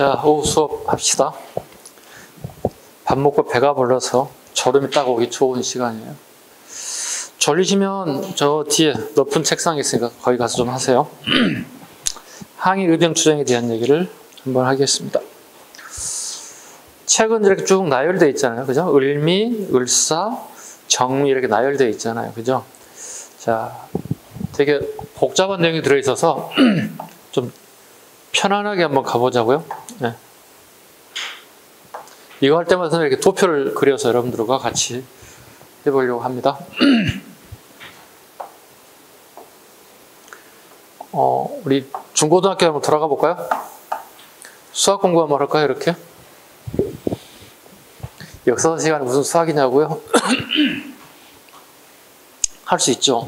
자, 오후 수업합시다. 밥 먹고 배가 불러서 졸음이 딱 오기 좋은 시간이에요. 졸리시면 저 뒤에 높은 책상이 있으니까 거기 가서 좀 하세요. 항의 의병 추정에 대한 얘기를 한번 하겠습니다. 책은 이렇게 쭉 나열되어 있잖아요. 그죠? 을미, 을사, 정미 이렇게 나열되어 있잖아요. 그죠? 자, 되게 복잡한 내용이 들어있어서 좀 편안하게 한번 가보자고요. 네. 이거 할 때마다 이렇게 도표를 그려서 여러분들과 같이 해보려고 합니다. 우리 중고등학교 한번 돌아가 볼까요? 수학 공부 한번 할까요? 이렇게? 역사 시간에 무슨 수학이냐고요? 할 수 있죠.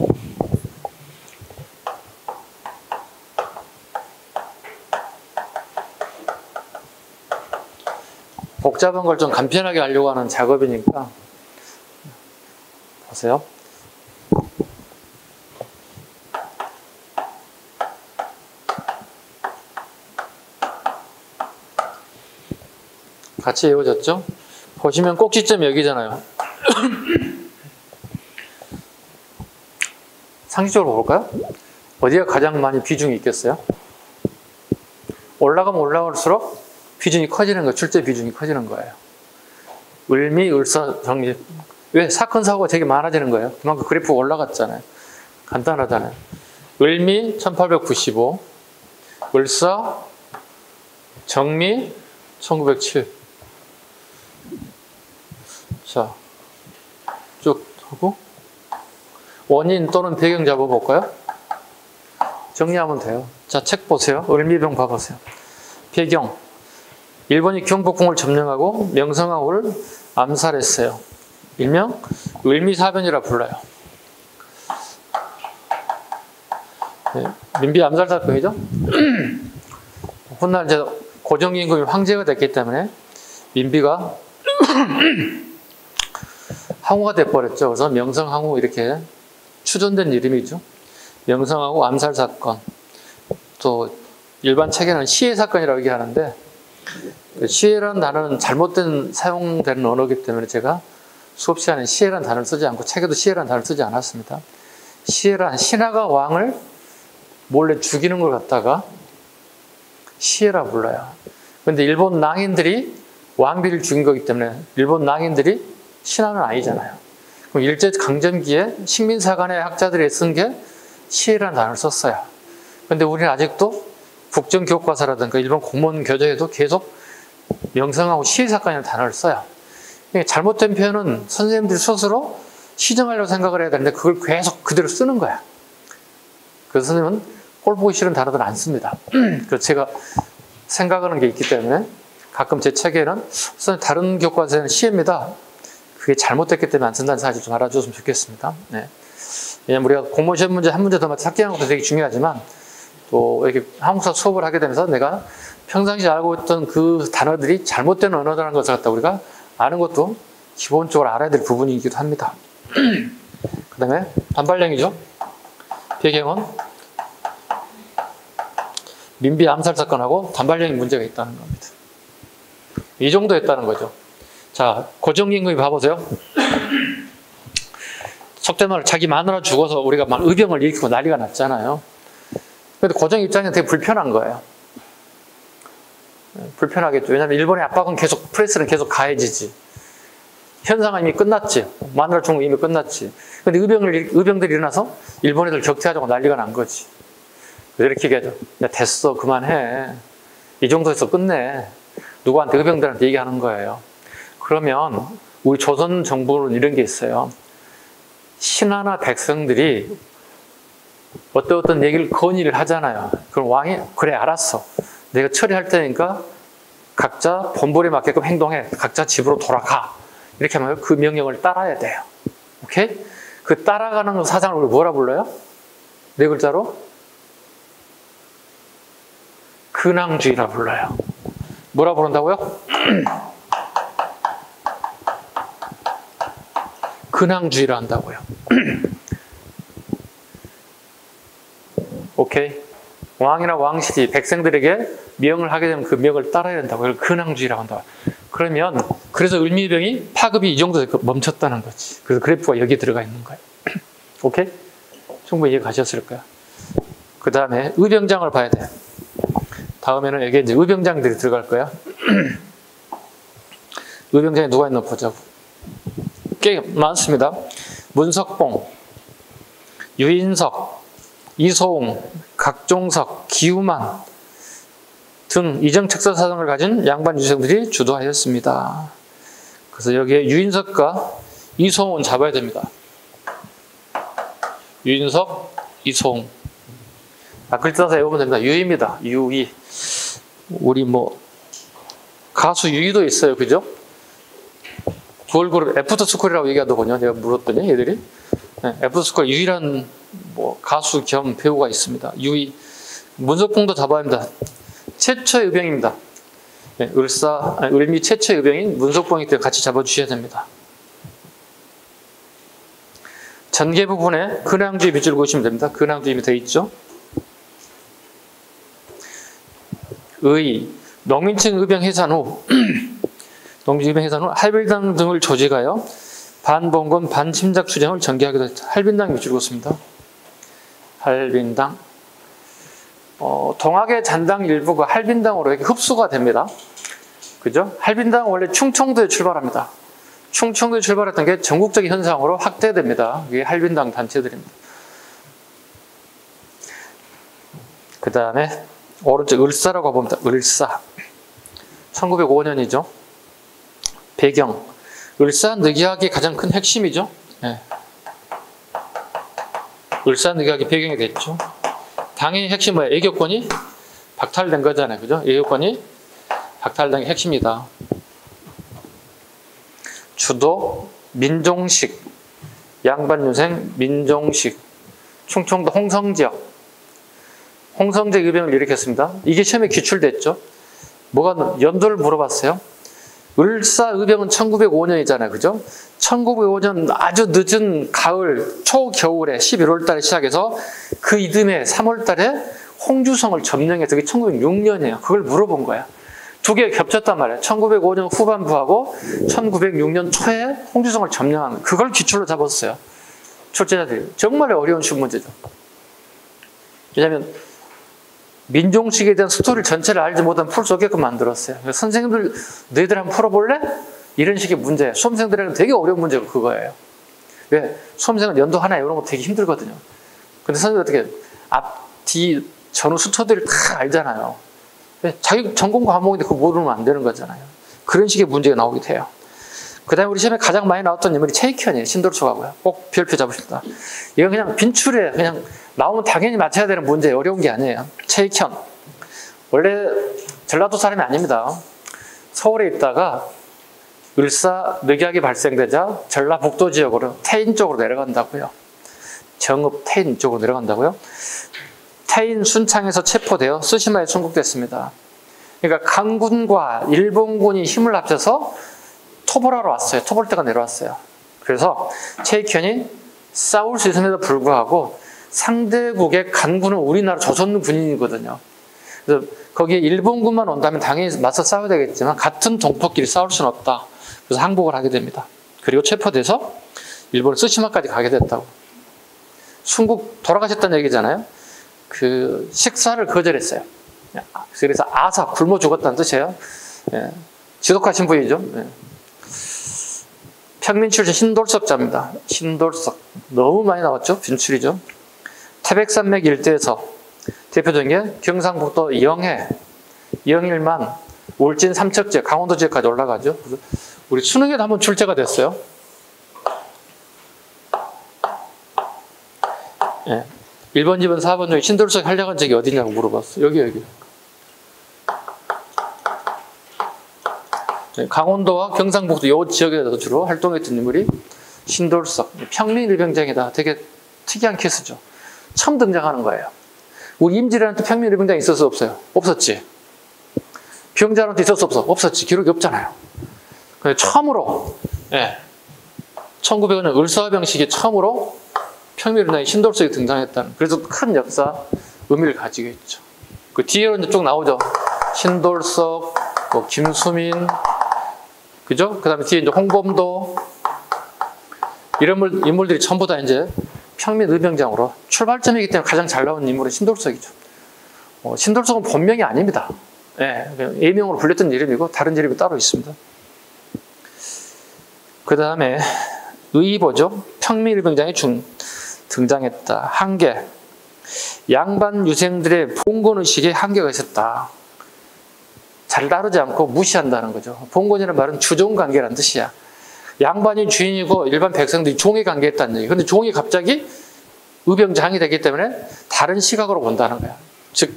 복잡한 걸 좀 간편하게 하려고 하는 작업이니까 보세요. 같이 외워졌죠? 보시면 꼭지점 여기잖아요. 상식적으로 볼까요? 어디가 가장 많이 비중이 있겠어요? 올라가면 올라갈수록 비중이 커지는 거예요. 출제 비중이 커지는 거예요. 을미, 을사, 정미. 왜? 사건, 사고가 되게 많아지는 거예요. 그만큼 그래프가 올라갔잖아요. 간단하잖아요. 을미 1895, 을사, 정미 1907. 자, 쭉 하고 원인 또는 배경 잡아볼까요? 정리하면 돼요. 자, 책 보세요. 을미병 봐보세요. 배경. 일본이 경복궁을 점령하고 명성황후를 암살했어요. 일명 을미사변이라 불러요. 네, 민비 암살 사건이죠. 훗날 이제 고정임금이 황제가 됐기 때문에 민비가 황후가 돼버렸죠. 그래서 명성황후 이렇게 추존된 이름이죠. 명성황후 암살 사건. 또 일반 책에는 시해 사건이라고 얘기하는데 시해라는 단어는 잘못된 사용되는 언어이기 때문에 제가 수업 시간에 시해라는 단어를 쓰지 않고 책에도 시해라는 단어를 쓰지 않았습니다. 시해란 신하가 왕을 몰래 죽이는 걸 갖다가 시해라 불러요. 그런데 일본 낭인들이 왕비를 죽인 거기 때문에 일본 낭인들이 신하는 아니잖아요. 그럼 일제강점기에 식민사관의 학자들이 쓴 게 시해라는 단어를 썼어요. 그런데 우리는 아직도 국정교과서라든가 일본 공무원 교재에도 계속 명성황후 시해 사건이라는 단어를 써요. 잘못된 표현은 선생님들이 스스로 시정하려고 생각을 해야 되는데 그걸 계속 그대로 쓰는 거야. 그래서 선생님은 꼴 보기 싫은 단어들은 안 씁니다. 그래서 제가 생각하는 게 있기 때문에 가끔 제 책에는 선생님 다른 교과서에는 시해입니다. 그게 잘못됐기 때문에 안 쓴다는 사실 좀 알아줬으면 좋겠습니다. 네. 왜냐면 우리가 공무원 시험 문제 한 문제 더 찾기하는 것도 되게 중요하지만 또 이렇게 한국사 수업을 하게 되면서 내가 평상시에 알고 있던 그 단어들이 잘못된 언어라는 것을 갖다 우리가 아는 것도 기본적으로 알아야 될 부분이기도 합니다. 그 다음에 반발령이죠. 배경은 민비 암살 사건하고 단발령이 문제가 있다는 겁니다. 이 정도였다는 거죠. 자, 고정임금이 봐보세요. 속된 말로 자기 마누라 죽어서 우리가 막 의병을 일으키고 난리가 났잖아요. 근데 고정 입장에는 되게 불편한 거예요. 불편하겠죠. 왜냐하면 일본의 압박은 계속, 프레스는 계속 가해지지. 현상은 이미 끝났지. 마누라 죽은 거 이미 끝났지. 근데 의병들이 일어나서 일본 애들 격퇴하자고 난리가 난 거지. 이렇게 얘기하죠. 야, 됐어. 그만해. 이 정도에서 끝내. 누구한테 의병들한테 얘기하는 거예요. 그러면 우리 조선 정부는 이런 게 있어요. 신하나 백성들이 어떤 얘기를 건의를 하잖아요. 그럼 왕이 그래 알았어. 내가 처리할 테니까 각자 본분에 맞게끔 행동해. 각자 집으로 돌아가. 이렇게 하면 그 명령을 따라야 돼요. 오케이? 그 따라가는 사상을 우리 뭐라 불러요? 네 글자로? 근황주의라 불러요. 뭐라 부른다고요? 근황주의라 한다고요. 오케이? 왕이나 왕실이 백성들에게 명을 하게 되면 그 명을 따라야 된다고. 이걸 근왕주의라고 한다. 그러면 그래서 을미병이 파급이 이 정도에 멈췄다는 거지. 그래서 그래프가 여기 들어가 있는 거예요. 오케이? 충분히 이해 가셨을 거야. 그 다음에 의병장을 봐야 돼. 다음에는 여기 이제 의병장들이 들어갈 거야. 의병장에 누가 있나 보자고. 꽤 많습니다. 문석봉, 유인석, 이소웅, 각종석, 기우만 등 이정책사 사상을 가진 양반 유생들이 주도하였습니다. 그래서 여기에 유인석과 이소웅은 잡아야 됩니다. 유인석, 이소웅. 글자 따서 외우면 됩니다. 유입니다. 유이. 우리 뭐 가수 유이도 있어요. 그죠? 걸그룹 애프터스쿨이라고 얘기하더군요. 내가 물었더니 얘들이. 네, 애프터스쿨 유이라는 뭐 가수 겸 배우가 있습니다. 유이. 문석봉도 잡아야 합니다. 최초의 의병입니다. 네, 을미 최초의 의병인 문석봉이기 때문에 같이 잡아주셔야 됩니다. 전개 부분에 근왕주의 밑줄을 그으시면 됩니다. 근왕주의이 되어 있죠. 농민층 의병 해산 후 할빈당 등을 조직하여 반봉건 반침략 수령을 전개하기도 했다. 할빈당 밑줄 그었습니다. 할빈당. 동학의 잔당 일부가 할빈당으로 이렇게 흡수가 됩니다. 그죠? 할빈당은 원래 충청도에 출발합니다. 충청도에 출발했던 게 전국적인 현상으로 확대됩니다. 이게 할빈당 단체들입니다. 그 다음에 오른쪽 을사라고 봅니다. 을사. 1905년이죠. 배경. 을사늑약이 가장 큰 핵심이죠. 네. 을사늑약이 배경이 됐죠. 당연히 핵심 뭐예요? 애교권이 박탈된 거잖아요. 그죠? 애교권이 박탈된 게 핵심이다. 주도 민종식. 양반유생 민종식. 충청도 홍성지역. 홍성제 의병을 일으켰습니다. 이게 시험에 기출됐죠. 뭐가 연도를 물어봤어요. 을사 의병은 1905년이잖아요. 그죠? 1905년 아주 늦은 가을, 초겨울에 11월 달에 시작해서 그 이듬해 3월 달에 홍주성을 점령해서 그게 1906년이에요. 그걸 물어본 거야. 두 개 겹쳤단 말이에요. 1905년 후반부하고 1906년 초에 홍주성을 점령한 그걸 기출로 잡았어요. 출제자들이. 정말 어려운 시험 문제죠. 왜냐하면 민종식에 대한 스토리를 전체를 알지 못하면 풀 수 없게끔 만들었어요. 선생님들 너희들 한번 풀어볼래? 이런 식의 문제. 수험생들에게는 되게 어려운 문제가 그거예요. 왜? 수험생은 연도 하나 이런 거 되게 힘들거든요. 근데 선생님들 어떻게 앞, 뒤, 전후 수초들을 다 알잖아요. 왜? 자기 전공 과목인데 그거 모르면 안 되는 거잖아요. 그런 식의 문제가 나오기도 해요. 그 다음에 우리 시험에 가장 많이 나왔던 인물이 최익현이에요. 신도르초가고요. 꼭 별표 잡으십니다. 이건 그냥 빈출에 그냥 나오면 당연히 맞춰야 되는 문제, 어려운 게 아니에요. 최익현. 원래 전라도 사람이 아닙니다. 서울에 있다가 을사늑약이 발생되자 전라북도 지역으로 태인 쪽으로 내려간다고요. 정읍 태인 쪽으로 내려간다고요. 태인 순창에서 체포되어 쓰시마에 순국됐습니다. 그러니까 강군과 일본군이 힘을 합쳐서 토벌하러 왔어요. 토벌대가 내려왔어요. 그래서 최익현이 싸울 수 있음에도 불구하고 상대국의 간군은 우리나라 조선 군인이거든요. 그래서 거기에 일본군만 온다면 당연히 맞서 싸워야 되겠지만 같은 동포끼리 싸울 수는 없다. 그래서 항복을 하게 됩니다. 그리고 체포돼서 일본 쓰시마까지 가게 됐다고. 순국 돌아가셨다는 얘기잖아요. 그 식사를 거절했어요. 그래서 아사 굶어 죽었다는 뜻이에요. 예. 지독하신 분이죠. 예. 평민 출신 신돌석자입니다. 신돌석. 너무 많이 나왔죠? 빈출이죠. 태백산맥 일대에서 대표적인 게 경상북도 영해, 영일만, 울진 삼척지역, 강원도 지역까지 올라가죠. 우리 수능에도 한번 출제가 됐어요. 예. 1번, 2번, 4번 중에 신돌석 활약한 적이 어디냐고 물어봤어요. 여기. 강원도와 경상북도 이 지역에서 주로 활동했던 인물이 신돌석, 평민일병장이다. 되게 특이한 케이스죠. 처음 등장하는 거예요. 우리 임진왜란때 평민일병장이 있었어 없어요? 없었지. 병자한테 있었어 없어? 없었지. 기록이 없잖아요. 처음으로 1905년 을사병식에 처음으로 평민일병장이 신돌석이 등장했다는, 그래서 큰 역사 의미를 가지고 있죠. 그 뒤에로 이제 쭉 나오죠. 신돌석, 뭐 김수민, 그죠? 그 다음에 뒤에 이제 홍범도, 이런 인물들이 전부 다 이제 평민 의병장으로 출발점이기 때문에 가장 잘 나온 인물은 신돌석이죠. 신돌석은 본명이 아닙니다. 예, 예명으로 불렸던 이름이고 다른 이름이 따로 있습니다. 그 다음에 의보죠. 평민 의병장이 등장했다. 한계. 양반 유생들의 봉건의식에 한계가 있었다. 잘 다루지 않고 무시한다는 거죠. 봉건이라는 말은 주종 관계라는 뜻이야. 양반이 주인이고 일반 백성들이 종에 관계했다는 얘기. 그런데 종이 갑자기 의병장이 되기 때문에 다른 시각으로 본다는 거야. 즉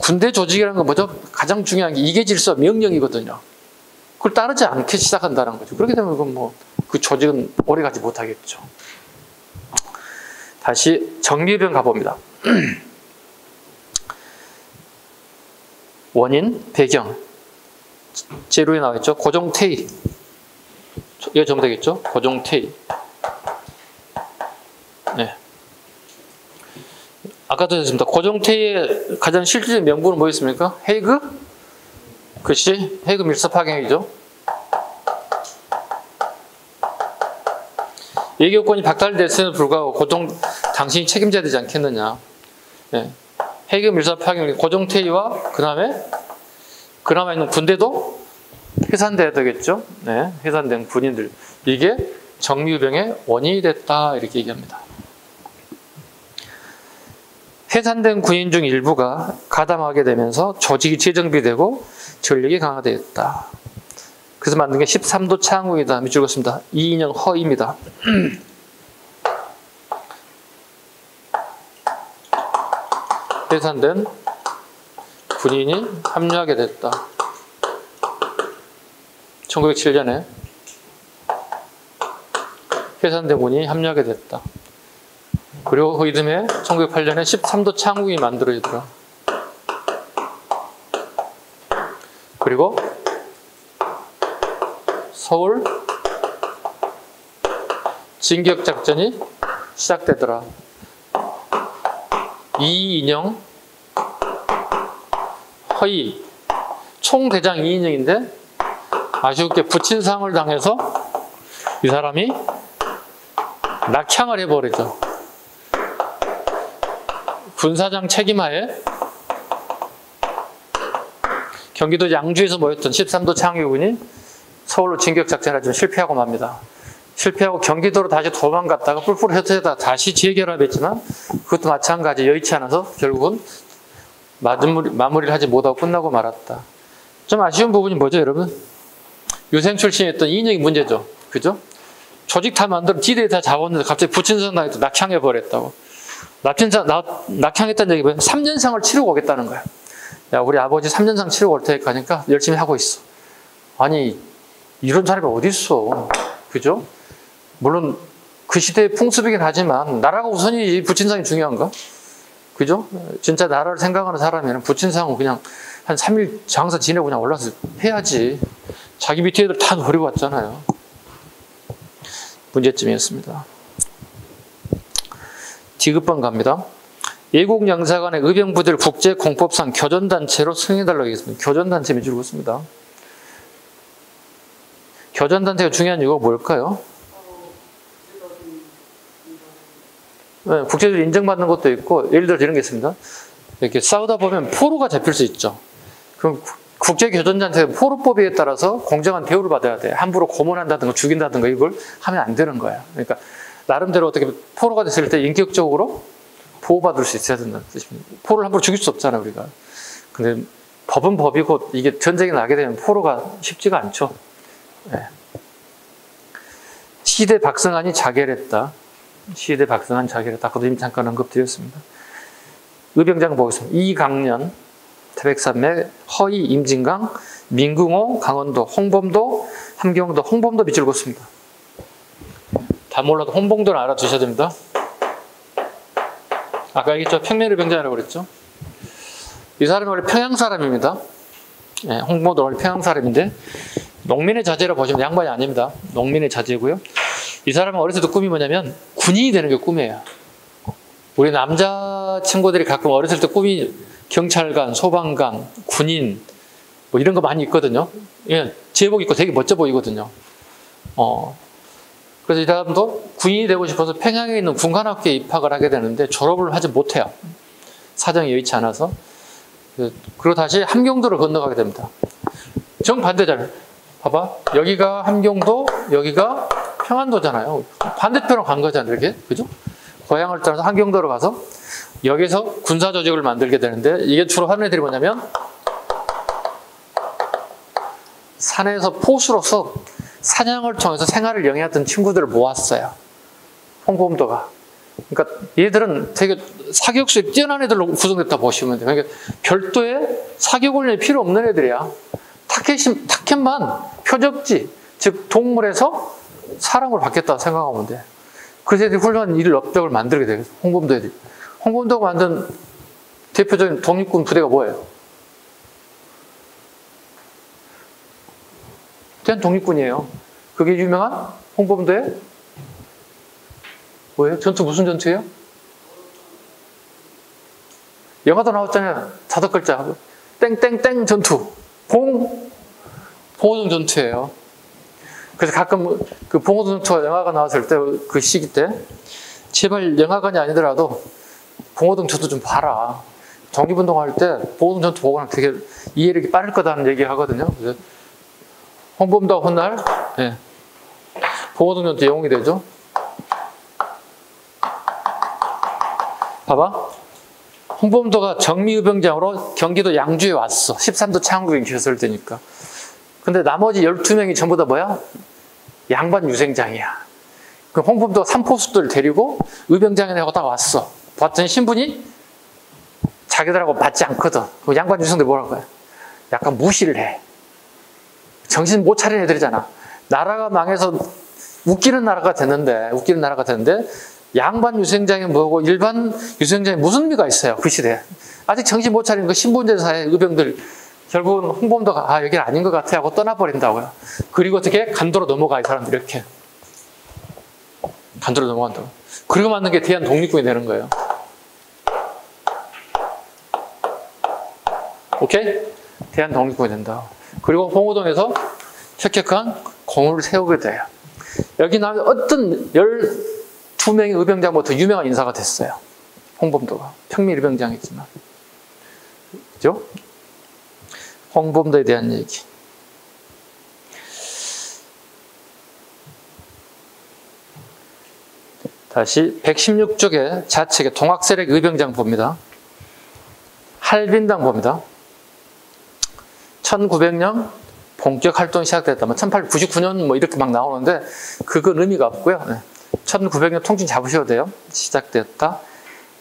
군대 조직이라는 건 뭐죠? 가장 중요한 게 이계 질서 명령이거든요. 그걸 따르지 않게 시작한다는 거죠. 그렇게 되면 그건 뭐 그 조직은 오래가지 못하겠죠. 다시 정리병 가봅니다. 원인, 배경. 제로에 나와있죠. 고종태일. 이거 좀 되겠죠? 고종태일. 네. 아까도 했습니다. 고종태일의 가장 실질적인 명분은 뭐였습니까? 헤이그? 그것이 헤이그 밀사 파견이죠. 외교권이 박탈됐음에도 불구하고 고종 당신이 책임져야 되지 않겠느냐. 네. 헤이그 밀사 파견, 고종태일과 그나마 있는 군대도 해산돼야 되겠죠. 네. 해산된 군인들. 이게 정리유병의 원인이 됐다. 이렇게 얘기합니다. 해산된 군인 중 일부가 가담하게 되면서 조직이 재정비되고 전력이 강화되었다. 그래서 만든 게 13도 창국이다. 밑줄 긋습니다. 이인영 허입니다. 해산된 군인이 합류하게 됐다. 1907년에 해산된 군인이 합류하게 됐다. 그리고 그 이듬해 1908년에 13도 창국이 만들어지더라. 그리고 서울 진격작전이 시작되더라. 이인영, 허이, 총대장 이인영인데 아쉽게 부친상을 당해서 이 사람이 낙향을 해버리죠. 군사장 책임하에 경기도 양주에서 모였던 13도 창의군이 서울로 진격작전을 좀 실패하고 맙니다. 실패하고 경기도로 다시 도망갔다가 뿔뿔이 흩어지다 다시 재결합했지만 그것도 마찬가지 여의치 않아서 결국은 마무리를 하지 못하고 끝나고 말았다. 좀 아쉬운 부분이 뭐죠, 여러분? 유생 출신이었던 이인영이 문제죠. 그죠? 조직 다 만들어 디데이 다 잡았는데 갑자기 부친상 당해서 낙향해버렸다고. 낙향했다는 얘기 뭐예요? 3년상을 치르고 오겠다는 거야. 야, 우리 아버지 3년상 치르고 올 테니까 하니까 열심히 하고 있어. 아니, 이런 사람이 어디 있어. 그죠? 물론 그 시대의 풍습이긴 하지만 나라가 우선이지 부친상이 중요한가? 그죠? 진짜 나라를 생각하는 사람이면 부친상은 그냥 한 3일 장사 지내고 그냥 올라서 해야지. 자기 밑에 애들 다 버리고 왔잖아요. 문제점이었습니다. 디귿번 갑니다. 예국 영사관의 의병부대를 국제공법상 교전단체로 승인해달라고 하겠습니다. 교전단체 밑줄 긋습니다. 교전단체가 중요한 이유가 뭘까요? 네, 국제적으로 인정받는 것도 있고, 예를 들어 이런 게 있습니다. 이렇게 싸우다 보면 포로가 잡힐 수 있죠. 그럼 국제교전단체 포로법에 따라서 공정한 대우를 받아야 돼. 함부로 고문한다든가 죽인다든가 이걸 하면 안 되는 거야. 그러니까 나름대로 어떻게 포로가 됐을 때 인격적으로 보호받을 수 있어야 된다는 뜻입니다. 포로를 함부로 죽일 수 없잖아, 우리가. 근데 법은 법이고 이게 전쟁이 나게 되면 포로가 쉽지가 않죠. 네. 시대 박승한이 자결했다. 시대 박승한 자결했다. 아까도 이미 잠깐 언급드렸습니다. 의병장 보겠습니다. 이강년, 태백산맥, 허이, 임진강, 민궁호, 강원도, 홍범도, 함경도, 홍범도 밑줄 긋습니다. 다 몰라도 홍범도를 알아두셔야 됩니다. 아까 얘기했죠. 평면의병장이라고 그랬죠. 이 사람이 원래 평양 사람입니다. 네, 홍범도 원래 평양 사람인데 농민의 자제라고 보시면 양반이 아닙니다. 농민의 자제고요. 이 사람은 어렸을 때 꿈이 뭐냐면 군인이 되는 게 꿈이에요. 우리 남자 친구들이 가끔 어렸을 때 꿈이 경찰관, 소방관, 군인 뭐 이런 거 많이 있거든요. 예, 제복 입고 되게 멋져 보이거든요. 그래서 이 사람도 군인이 되고 싶어서 평양에 있는 군관학교에 입학을 하게 되는데 졸업을 하지 못해요. 사정이 여의치 않아서. 그리고 다시 함경도를 건너가게 됩니다. 정반대잖아요. 봐봐. 여기가 함경도, 여기가 평안도잖아요. 반대편으로 간 거잖아요. 이렇게. 그죠? 고향을 떠나서 함경도로 가서 여기서 군사조직을 만들게 되는데 이게 주로 하는 애들이 뭐냐면 산에서 포수로서 사냥을 통해서 생활을 영위했던 친구들을 모았어요. 홍범도가. 그러니까 얘들은 되게 사격수에 뛰어난 애들로 구성됐다 보시면 돼요. 그러니까 별도의 사격 훈련이 필요 없는 애들이야. 타켓만 표적지, 즉 동물에서 사람으로 바뀌었다고 생각하면 돼. 그래서 애들이 훌륭한 일 업적을 만들게 돼요. 홍범도 애들이. 홍범도가 만든 대표적인 독립군 부대가 뭐예요? 대한 독립군이에요. 그게 유명한 홍범도의 뭐예요? 전투 무슨 전투예요? 영화도 나왔잖아요. 5글자. 땡땡땡 전투. 봉오동 전투예요. 그래서 가끔 그 봉오동 전투가 영화가 나왔을 때 그 시기 때 제발 영화관이 아니더라도 봉오동 전투 좀 봐라. 독립운동할 때 봉오동 전투 보고 나면 되게 이해력이 빠를 거다는 얘기 하거든요. 그래서 홍범도가 훗날 봉오동 전투 영웅이 되죠. 봐봐. 홍범도가 정미의병장으로 경기도 양주에 왔어. 13도 창국이 기었을 때니까. 근데 나머지 12명이 전부 다 뭐야? 양반 유생장이야. 그 홍범도가 삼포수들 데리고 의병장에 하고 딱 왔어. 봤더니 신분이 자기들하고 맞지 않거든. 그 양반 유생들 뭐라고 해? 약간 무시를 해. 정신 못 차린 애들이잖아. 나라가 망해서 웃기는 나라가 됐는데 양반 유생장이 뭐고 일반 유생장이 무슨 의미가 있어요. 그 시대에. 아직 정신 못 차린 그 신분제사의 의병들 결국은 홍범도가 여긴 아닌 것 같아 하고 떠나버린다고요. 그리고 어떻게 간도로 넘어가 이 사람들 이렇게. 간도로 넘어간다고. 그리고 만든 게 대한 독립군이 되는 거예요. 오케이? 대한 독립군이 된다. 그리고 봉오동에서 혁혁한 공을 세우게 돼요. 여기 나면 어떤 12명의 의병장부터 유명한 인사가 됐어요. 홍범도가. 평미 의병장이지만. 그죠? 홍범도에 대한 얘기. 다시 116쪽에 좌측에 동학세력 의병장 봅니다. 할빈당 봅니다. 1900년 본격 활동이 시작됐다. 1899년 뭐 이렇게 막 나오는데 그건 의미가 없고요. 1900년 통칭 잡으셔도 돼요. 시작됐다.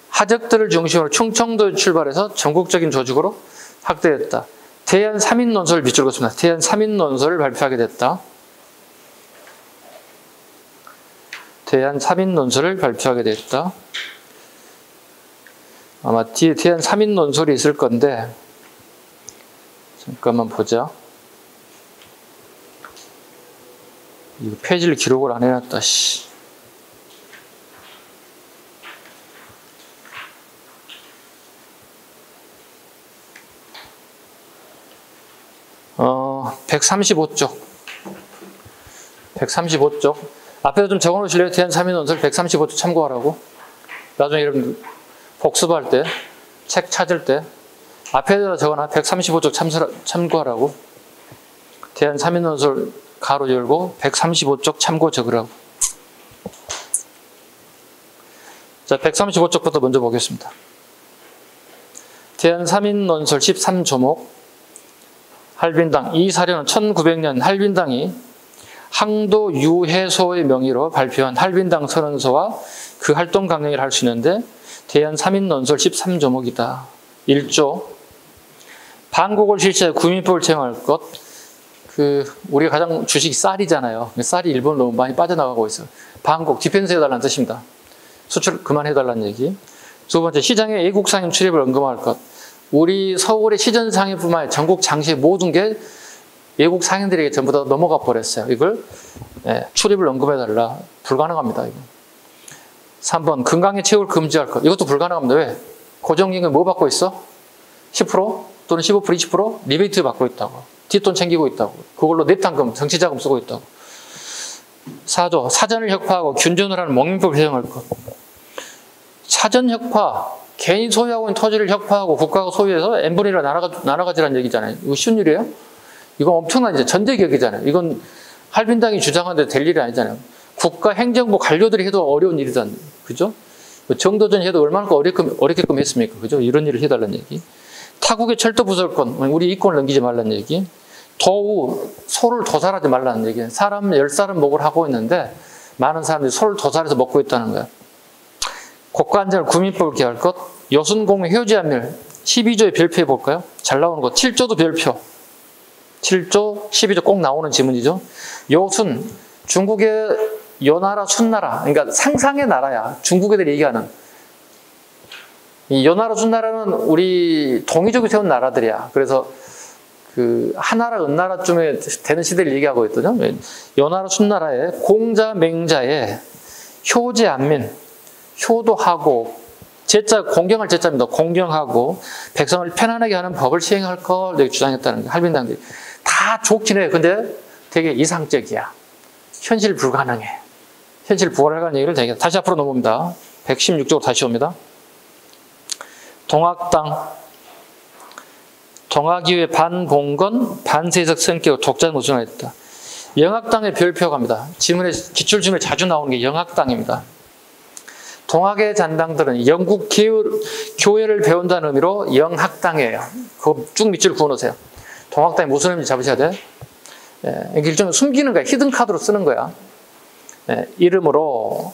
하적들을 중심으로 충청도에 출발해서 전국적인 조직으로 확대됐다. 대한 3인 논설을 밑줄 긋습니다. 대한 3인 논설을 발표하게 됐다. 대한 3인 논설을 발표하게 됐다. 아마 뒤에 대한 3인 논설이 있을 건데 잠깐만 보자. 이거 페이지를 기록을 안 해놨다. 씨. 어, 135쪽. 135쪽. 앞에서 좀 적어놓으실래요? 대한 3인 논설 135쪽 참고하라고. 나중에 여러분 복습할 때, 책 찾을 때 앞에다 적어놔. 135쪽 참고하라고. 대한 3인 논설 가로 열고 135쪽 참고 적으라고. 자, 135쪽부터 먼저 보겠습니다. 대한 3인 논설 13조목. 할빈당. 이 사료는 1900년 할빈당이 항도 유해소의 명의로 발표한 할빈당 선언서와 그 활동 강령을 할 수 있는데 대한 3인 논설 13조목이다. 1조. 반곡을 실시해 구민법을 채용할 것. 우리가 가장 주식이 쌀이잖아요. 쌀이 일본으로 너무 많이 빠져나가고 있어요. 반곡, 디펜스 해달라는 뜻입니다. 수출 그만해달라는 얘기. 두 번째, 시장의 외국 상인 출입을 언급할 것. 우리 서울의 시전 상인뿐만 아니라 전국 장시의 모든 게 외국 상인들에게 전부 다 넘어가 버렸어요. 이걸 출입을 언급해달라. 불가능합니다. 이거. 3번, 건강의 채굴 금지할 것. 이것도 불가능합니다. 왜? 고정임금 뭐 받고 있어? 10% 또는 15%, 20% 리베이트 받고 있다고. 뒷돈 챙기고 있다고. 그걸로 뇌탄금, 정치자금 쓰고 있다고. 4조, 사전을 혁파하고 균전을 하는 몽민법을 제정할 것. 사전 혁파, 개인이 소유하고 있는 토지를 혁파하고 국가가 소유해서 n분의 1로 나눠가지라는 얘기잖아요. 이거 쉬운 일이에요? 이건 엄청난 이제 전대기획이잖아요. 이건 할빈당이 주장하는데 될 일이 아니잖아요. 국가 행정부 관료들이 해도 어려운 일이잖아요. 그죠? 정도전이 해도 얼마나 어렵게끔 했습니까? 그죠? 이런 일을 해달라는 얘기. 타국의 철도 부설권, 우리 이권을 넘기지 말라는 얘기. 도우, 소를 도살하지 말라는 얘기. 사람 10살은 목을 하고 있는데 많은 사람들이 소를 도살해서 먹고 있다는 거야. 국가안전을 구민법을 개할 것. 여순공의 효지안밀 12조에 별표해 볼까요? 잘 나오는 거. 7조도 별표. 7조, 12조 꼭 나오는 지문이죠. 여순, 중국의 여나라, 순나라, 그러니까 상상의 나라야. 중국 애들이 얘기하는. 이 여나라, 순나라는 우리 동이족이 세운 나라들이야. 그래서 그 하나라, 은나라쯤에 되는 시대를 얘기하고 있거든요. 여나라, 순나라의 공자, 맹자의 효제, 안민, 효도하고, 제자, 공경할 제자입니다. 공경하고, 백성을 편안하게 하는 법을 시행할 걸 주장했다는 게 할빈당들이. 다 좋긴 해. 근데 되게 이상적이야. 현실 불가능해. 현실 불가능한 얘기를 되게. 다시 앞으로 넘어옵니다. 116쪽으로 다시 옵니다. 동학당. 동학이후에 반봉건, 반세석 성격, 독자는 우선했다. 영학당의 별표 갑니다. 지문에, 기출지문에 자주 나오는 게 영학당입니다. 동학의 잔당들은 영국 교회를 배운다는 의미로 영학당이에요. 그거 쭉 밑줄 그어놓으세요. 동학당이 무슨 의미인지 잡으셔야 돼. 일종의 숨기는 거야. 히든카드로 쓰는 거야. 이름으로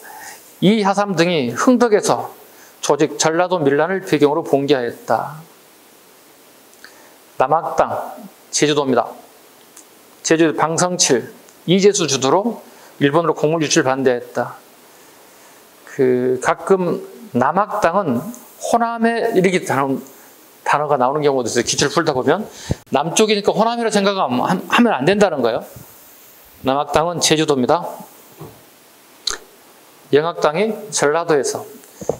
이하삼 등이 흥덕에서 조직 전라도 밀란을 배경으로 봉기하였다. 남학당, 제주도입니다. 제주도 방성칠, 이재수 주도로 일본으로 곡물 유출 반대했다. 가끔 남학당은 호남에 이렇게 단어가 나오는 경우도 있어요. 기출을 풀다 보면 남쪽이니까 호남이라 생각하면 안 된다는 거예요. 남학당은 제주도입니다. 영학당이 전라도에서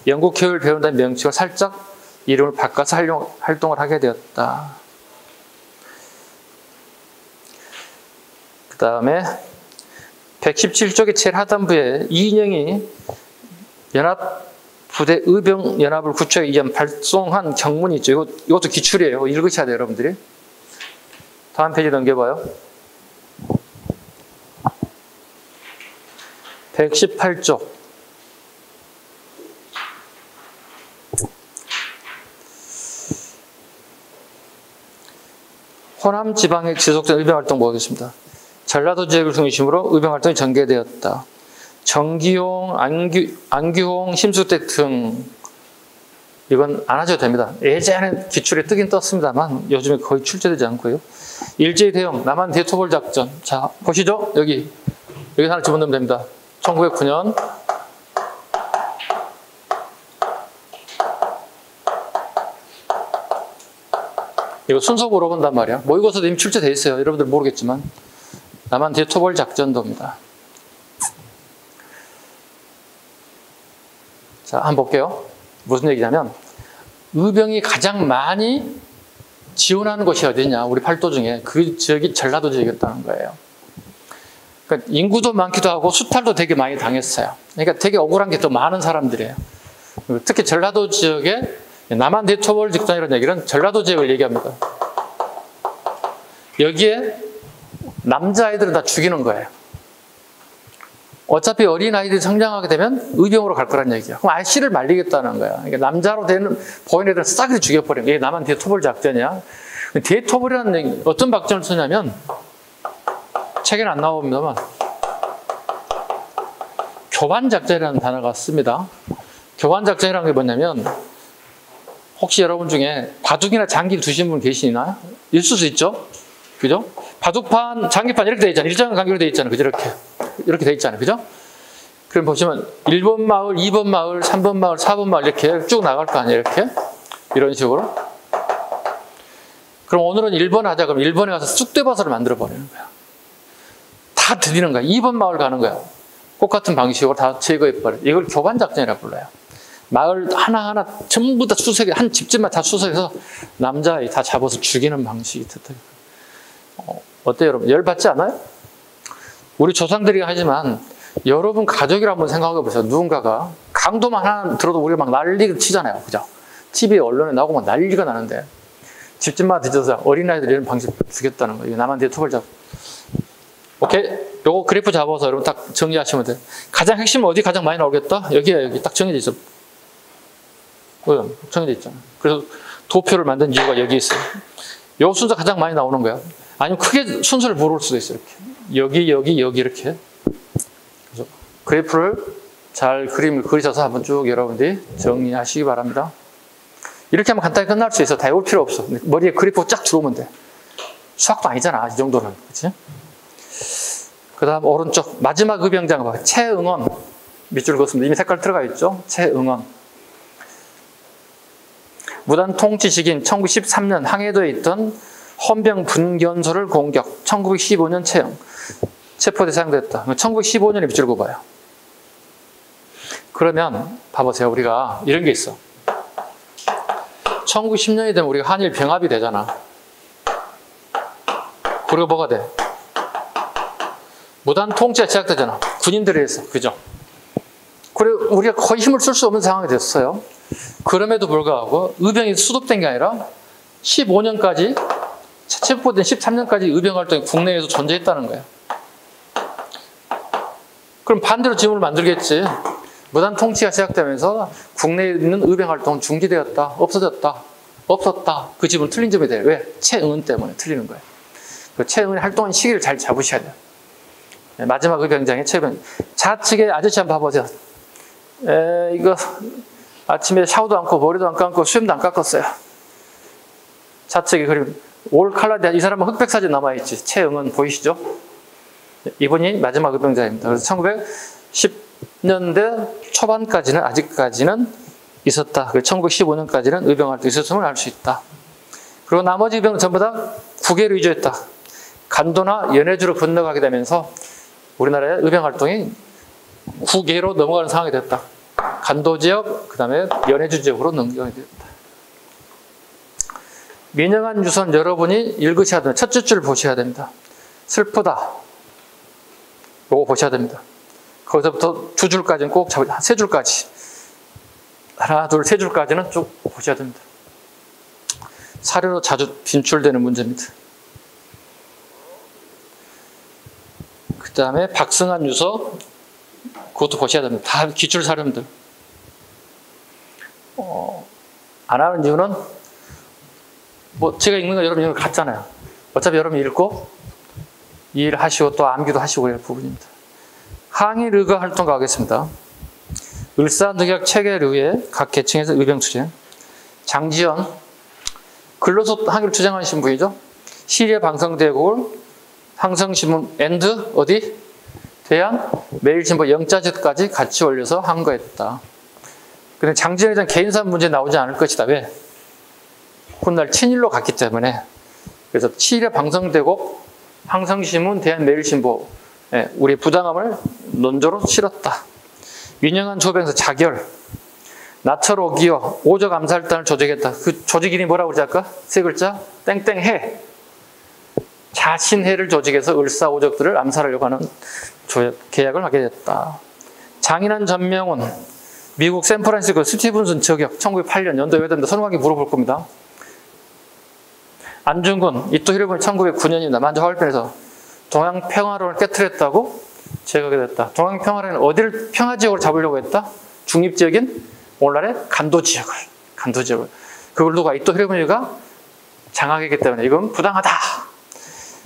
영국 교육을 배운다는 명칭을 살짝 이름을 바꿔서 활동을 하게 되었다. 그 다음에 117쪽의 제일 하단부에 이인영이 연합부대 의병연합을 구축하기 위한 발송한 경문이 있죠. 이것도 기출이에요. 읽으셔야 돼요, 여러분들이. 다음 페이지 넘겨봐요. 118쪽. 호남 지방에 지속된 의병활동 보겠습니다. 전라도 지역을 중심으로 의병활동이 전개되었다. 정기용, 안규홍, 심수택 등 이건 안 하셔도 됩니다. 예전에 기출에 뜨긴 떴습니다만 요즘에 거의 출제되지 않고요. 일제히 대응, 남한 대토벌 작전. 자, 보시죠. 여기 하나 집어넣으면 됩니다. 1909년 이거 순서 물어본단 말이야. 모의고사도 이미 출제되어 있어요. 여러분들 모르겠지만 남한 대토벌 작전도입니다. 자, 한번 볼게요. 무슨 얘기냐면 의병이 가장 많이 지원하는 곳이 어디냐? 우리 팔도 중에 그 지역이 전라도 지역이었다는 거예요. 그러니까 인구도 많기도 하고 수탈도 되게 많이 당했어요. 그러니까 되게 억울한 게 더 많은 사람들이에요. 특히 전라도 지역에 남한 대토벌 작전이라는 얘기는 전라도 지역을 얘기합니다. 여기에 남자아이들은 다 죽이는 거예요. 어차피 어린아이들이 성장하게 되면 의병으로 갈 거란 얘기야. 그럼 아예 씨를 말리겠다는 거야. 그러니까 남자로 되는 보이는 애들은 싹 죽여버리는 거야. 이게 남한 대토벌 작전이야. 대토벌이라는 얘기, 어떤 작전을 쓰냐면 책에는 안 나옵니다만 교환작전이라는 단어가 씁니다. 교환작전이라는 게 뭐냐면 혹시 여러분 중에 바둑이나 장기 두신 분 계시나요? 있을 수 있죠? 그죠? 바둑판, 장기판 이렇게 돼 있잖아요. 일정한 간격으로 돼 있잖아요. 그죠? 이렇게 돼 있잖아요. 그죠? 그럼 보시면 1번 마을, 2번 마을, 3번 마을, 4번 마을 이렇게 쭉 나갈 거 아니에요. 이렇게. 이런 식으로. 그럼 오늘은 1번 하자. 그럼 1번에 가서 쑥대밭을 만들어 버리는 거야. 다 드리는 거야. 2번 마을 가는 거야. 똑같은 방식으로 다 제거해 버려. 이걸 교환작전이라고 불러요. 마을 하나하나 전부 다 수색해, 한 집집만 다 수색해서 남자아이 다 잡아서 죽이는 방식이 됐다. 어때요, 여러분? 열받지 않아요? 우리 조상들이 하지만 여러분 가족이라 한번 생각해 보세요. 누군가가 강도만 하나 들어도 우리가 막 난리가 치잖아요. 그죠? TV 언론에 나오고 막 난리가 나는데 집집마다 뒤져서 어린아이들이 이런 방식 주겠다는 거예요. 남한 뒤에 톱을 잡고. 오케이? 요거 그래프 잡아서 여러분 딱 정리하시면 돼요. 가장 핵심은 어디 가장 많이 나오겠다? 여기에 여기 딱 정해져 있어. 정해져 있잖아. 그래서 도표를 만든 이유가 여기 있어요. 요 순서 가장 많이 나오는 거야. 아니면 크게 순서를 모를 수도 있어요. 이렇게. 여기 이렇게. 그래서 그래프를 잘 그림을 그리셔서 한번 쭉 여러분들이 정리하시기 바랍니다. 이렇게 하면 간단히 끝날 수 있어. 다 외울 필요 없어. 머리에 그래프 쫙 들어오면 돼. 수학도 아니잖아. 이 정도는. 그치? 그 다음 오른쪽 마지막 의병장 봐. 최응원. 밑줄 그었습니다. 이미 색깔 들어가 있죠. 최응원. 무단 통치 시기인 1913년 항해도에 있던 헌병 분견소를 공격. 1915년 채용. 체포 대상됐다. 1915년에 밑줄 그어봐요. 그러면 봐보세요. 우리가 이런 게 있어. 1910년이 되면 우리가 한일 병합이 되잖아. 그리고 뭐가 돼? 무단 통치가 시작되잖아. 군인들에 의해서. 그죠? 그리고 우리가 거의 힘을 쓸 수 없는 상황이 됐어요. 그럼에도 불구하고 의병이 수습된 게 아니라 15년까지, 체포된 13년까지 의병 활동이 국내에서 존재했다는 거야. 그럼 반대로 질문을 만들겠지. 무단 통치가 시작되면서 국내에 있는 의병 활동은 중지되었다, 없어졌다, 없었다. 그 질문 틀린 점이 돼요. 왜? 최응은 때문에 틀리는 거예요. 그 최응의 활동한 시기를 잘 잡으셔야 돼요. 마지막 의병장의 최병. 좌측에 아저씨 한번 봐보세요. 이거 아침에 샤워도 안 하고 머리도 안 감고 수염도 안 깎았어요. 좌측에 그림. 올 칼라, 이 사람은 흑백 사진 남아있지. 최응은 보이시죠? 이분이 마지막 의병장입니다. 그래서 1910년대 초반까지는, 아직까지는 있었다. 1915년까지는 의병 활동이 있었음을 알 수 있다. 그리고 나머지 의병은 전부 다 국외로 이주했다. 간도나 연해주로 건너가게 되면서 우리나라의 의병 활동이 국외로 넘어가는 상황이 됐다. 간도 지역, 그 다음에 연해주 지역으로 넘어가게 됐다. 민영한 유선 여러분이 읽으셔야 됩니다. 첫째 줄 보셔야 됩니다. 슬프다. 요거 보셔야 됩니다. 거기서부터 두 줄까지는 꼭 잡으세요. 세 줄까지. 하나, 둘, 세 줄까지는 쭉 보셔야 됩니다. 사료로 자주 빈출되는 문제입니다. 그 다음에 박승한 유서, 그것도 보셔야 됩니다. 다 기출 사료입니다. 안 하는 이유는 뭐 제가 읽는 거 여러분 이거 같잖아요. 어차피 여러분 읽고 이해를 하시고 또 암기도 하시고 이럴 부분입니다. 항일 의거 활동 가겠습니다. 을사늑약 체계류의 각 계층에서 의병 투쟁. 장지연, 근로소 항일을 투쟁하신 분이죠. 시리아 방송대국을 항성신문 앤드 어디? 대한 매일신보 영자재까지 같이 올려서 항거했다. 근데 장지연에 대한 개인사 문제 나오지 않을 것이다. 왜? 훗날 친일로 갔기 때문에. 그래서 시리아 방송대국, 항성신문, 대한매일신보 우리 부당함을 논조로 치렀다. 윤영한 조병서 자결, 나처로 기어 오적 암살단을 조직했다. 그 조직 이름이 뭐라고 그러지 아까? 세 글자? 땡땡해. 자신해를 조직해서 을사오적들을 암살하려고 하는 계약을 하게 됐다. 장인환 전명훈, 미국 샌프란시스코 스티븐슨 저격, 1908년 연도에 됩니다. 선호하게 물어볼 겁니다. 안중근, 이토 히로부미 1909년입니다. 만주 화울편에서 동양평화론을 깨트렸다고 제거하게 됐다. 동양평화론은 어디를 평화지역으로 잡으려고 했다? 중립지역인 오늘날의 간도지역을. 그걸 누가? 이토 히로부미가 장악했기 때문에 이건 부당하다.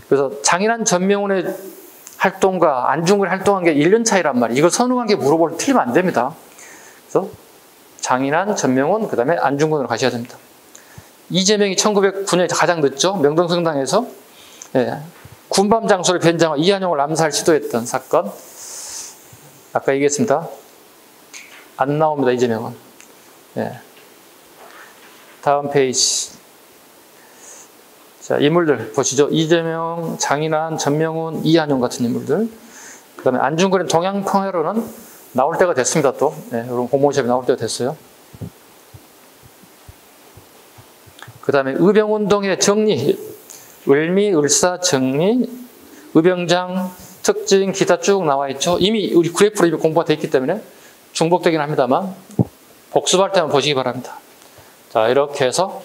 그래서 장인환 전명훈의 활동과 안중근이 활동한 게 1년 차이란 말이에요. 이거 선후관계 물어볼 틀리면 안 됩니다. 그래서 장인환, 전명훈, 그 다음에 안중근으로 가셔야 됩니다. 이재명이 1909년에 가장 늦죠. 명동성당에서 군밤 장소를 변장한 이한용을 암살 시도했던 사건. 아까 얘기했습니다. 안 나옵니다. 이재명은. 다음 페이지. 자, 인물들 보시죠. 이재명, 장인환, 전명훈, 이한용 같은 인물들. 그 다음에 안중근의 동양평화론은 나올 때가 됐습니다. 또 여러분 공모시험에 나올 때가 됐어요. 그 다음에 의병운동의 정리, 을미, 을사, 정리, 의병장, 특징, 기타 쭉 나와 있죠. 이미 우리 그래프로 이미 공부가 돼 있기 때문에 중복되긴 합니다만 복습할 때 한번 보시기 바랍니다. 자, 이렇게 해서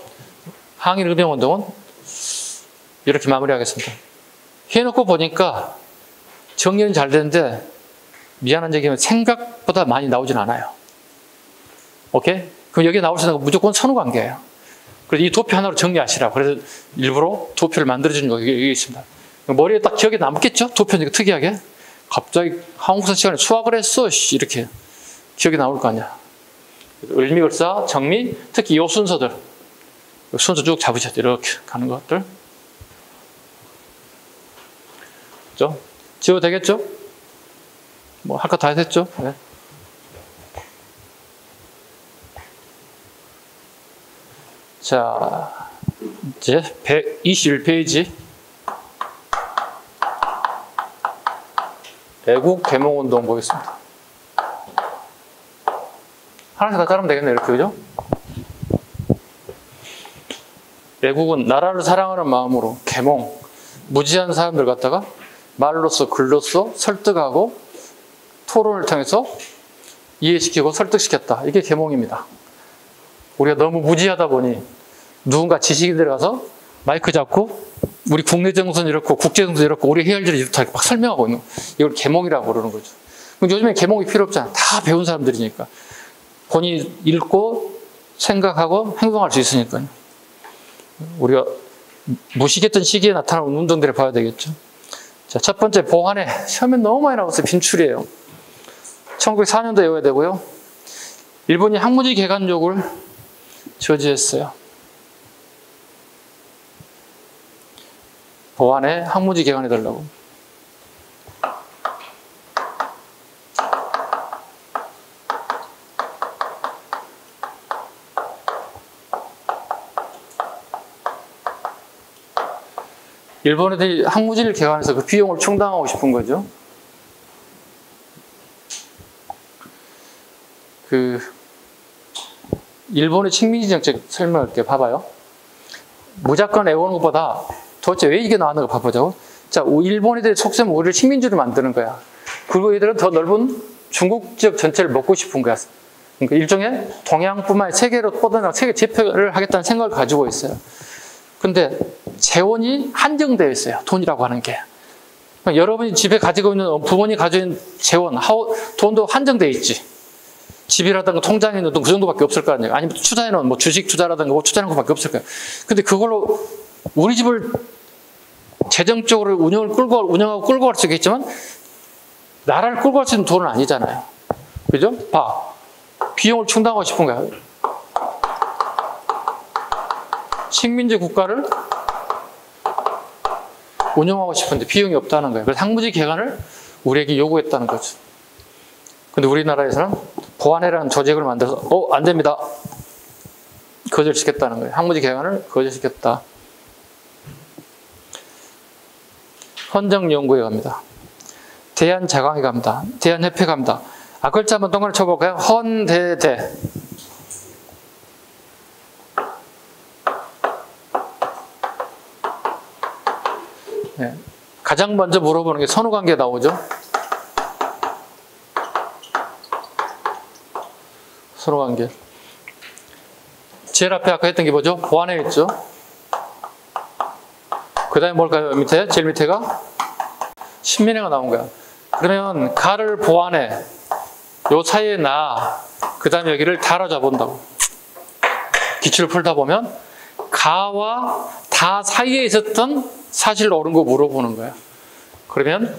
항일 의병운동은 이렇게 마무리하겠습니다. 해놓고 보니까 정리는 잘 되는데 미안한 얘기는 생각보다 많이 나오진 않아요. 오케이? 그럼 여기 나올 수 있는 건 무조건 선후관계예요. 그래서 이 도표 하나로 정리하시라. 그래서 일부러 도표를 만들어주는 거 여기 있습니다. 머리에 딱 기억에 남겠죠? 도표니까 특이하게. 갑자기 한국사 시간에 수학을 했어. 이렇게 기억이 나올 거 아니야. 을미을사, 정미, 특히 이 순서들. 순서 쭉 잡으셔야 돼요. 이렇게 가는 것들. 그죠? 지워도 되겠죠? 뭐, 할 거 다 했죠? 네. 자, 이제 121페이지. 애국 계몽운동 보겠습니다. 하나씩 다 자르면 되겠네, 이렇게, 그죠? 애국은 나라를 사랑하는 마음으로 계몽, 무지한 사람들 갖다가 말로써 글로써 설득하고 토론을 통해서 이해시키고 설득시켰다. 이게 계몽입니다. 우리가 너무 무지하다 보니 누군가 지식인 들어가서 마이크 잡고 우리 국내 정선 이렇고 국제 정선 이렇고 우리 해야 할 일을 이렇게 막 설명하고 있는 이걸 계몽이라고 부르는 거죠. 요즘에 계몽이 필요 없잖아. 다 배운 사람들이니까. 본인이 읽고 생각하고 행동할 수 있으니까요. 우리가 무시했던 시기에 나타나는 운동들을 봐야 되겠죠. 자, 첫 번째 보안에 시험에 너무 많이 나왔어요. 빈출이에요. 1904년도에 외워야 되고요. 일본이 항무지 개간족을 저지했어요. 보안에 항무지 개간해달라고. 일본 애들이 항무지를 개간해서 그 비용을 충당하고 싶은 거죠. 일본의 식민지 정책 설명할게요. 봐봐요. 무작정 애우는 것보다 도대체 왜 이게 나왔는가 봐보자고. 자, 일본 애들의 속셈은 우리를 식민지로 만드는 거야. 그리고 얘들은 더 넓은 중국 지역 전체를 먹고 싶은 거야. 그러니까 일종의 동양뿐만 아니라 세계로 뻗어나가 세계 제패를 하겠다는 생각을 가지고 있어요. 근데 재원이 한정되어 있어요. 돈이라고 하는 게. 그러니까 여러분이 집에 가지고 있는 부모님이 가지고 있는 재원, 돈도 한정되어 있지. 집이라든가 통장에 있는 돈 그 정도밖에 없을 거 아니에요. 아니면 투자에는 뭐 주식 투자라든가 뭐 투자하는 것밖에 없을 거예요. 근데 그걸로 우리 집을 재정적으로 운영하고 끌고 갈 수 있겠지만 나라를 끌고 갈 수 있는 돈은 아니잖아요. 그죠? 봐. 비용을 충당하고 싶은 거야. 식민지 국가를 운영하고 싶은데 비용이 없다는 거예요. 그래서 항무지 개간을 우리에게 요구했다는 거죠. 근데 우리나라에서는 보안회라는 조직을 만들어서 안 됩니다. 거절시켰다는 거예요. 항무지 개간을 거절시켰다. 헌정연구회 갑니다. 대한자강회 갑니다. 대한협회 갑니다. 글자 한번 동그라미 쳐볼까요? 헌대대. 네. 가장 먼저 물어보는 게 선후관계 나오죠. 선후관계. 제일 앞에 아까 했던 게 뭐죠? 보안에 있죠. 그 다음에 뭘까요? 밑에? 제일 밑에가 신민회가 나온 거야. 그러면 가를 보안해. 요 사이에 그 다음에 여기를 달아줘 본다고. 기출을 풀다 보면 가와 다 사이에 있었던 사실 옳은 거 물어보는 거야. 그러면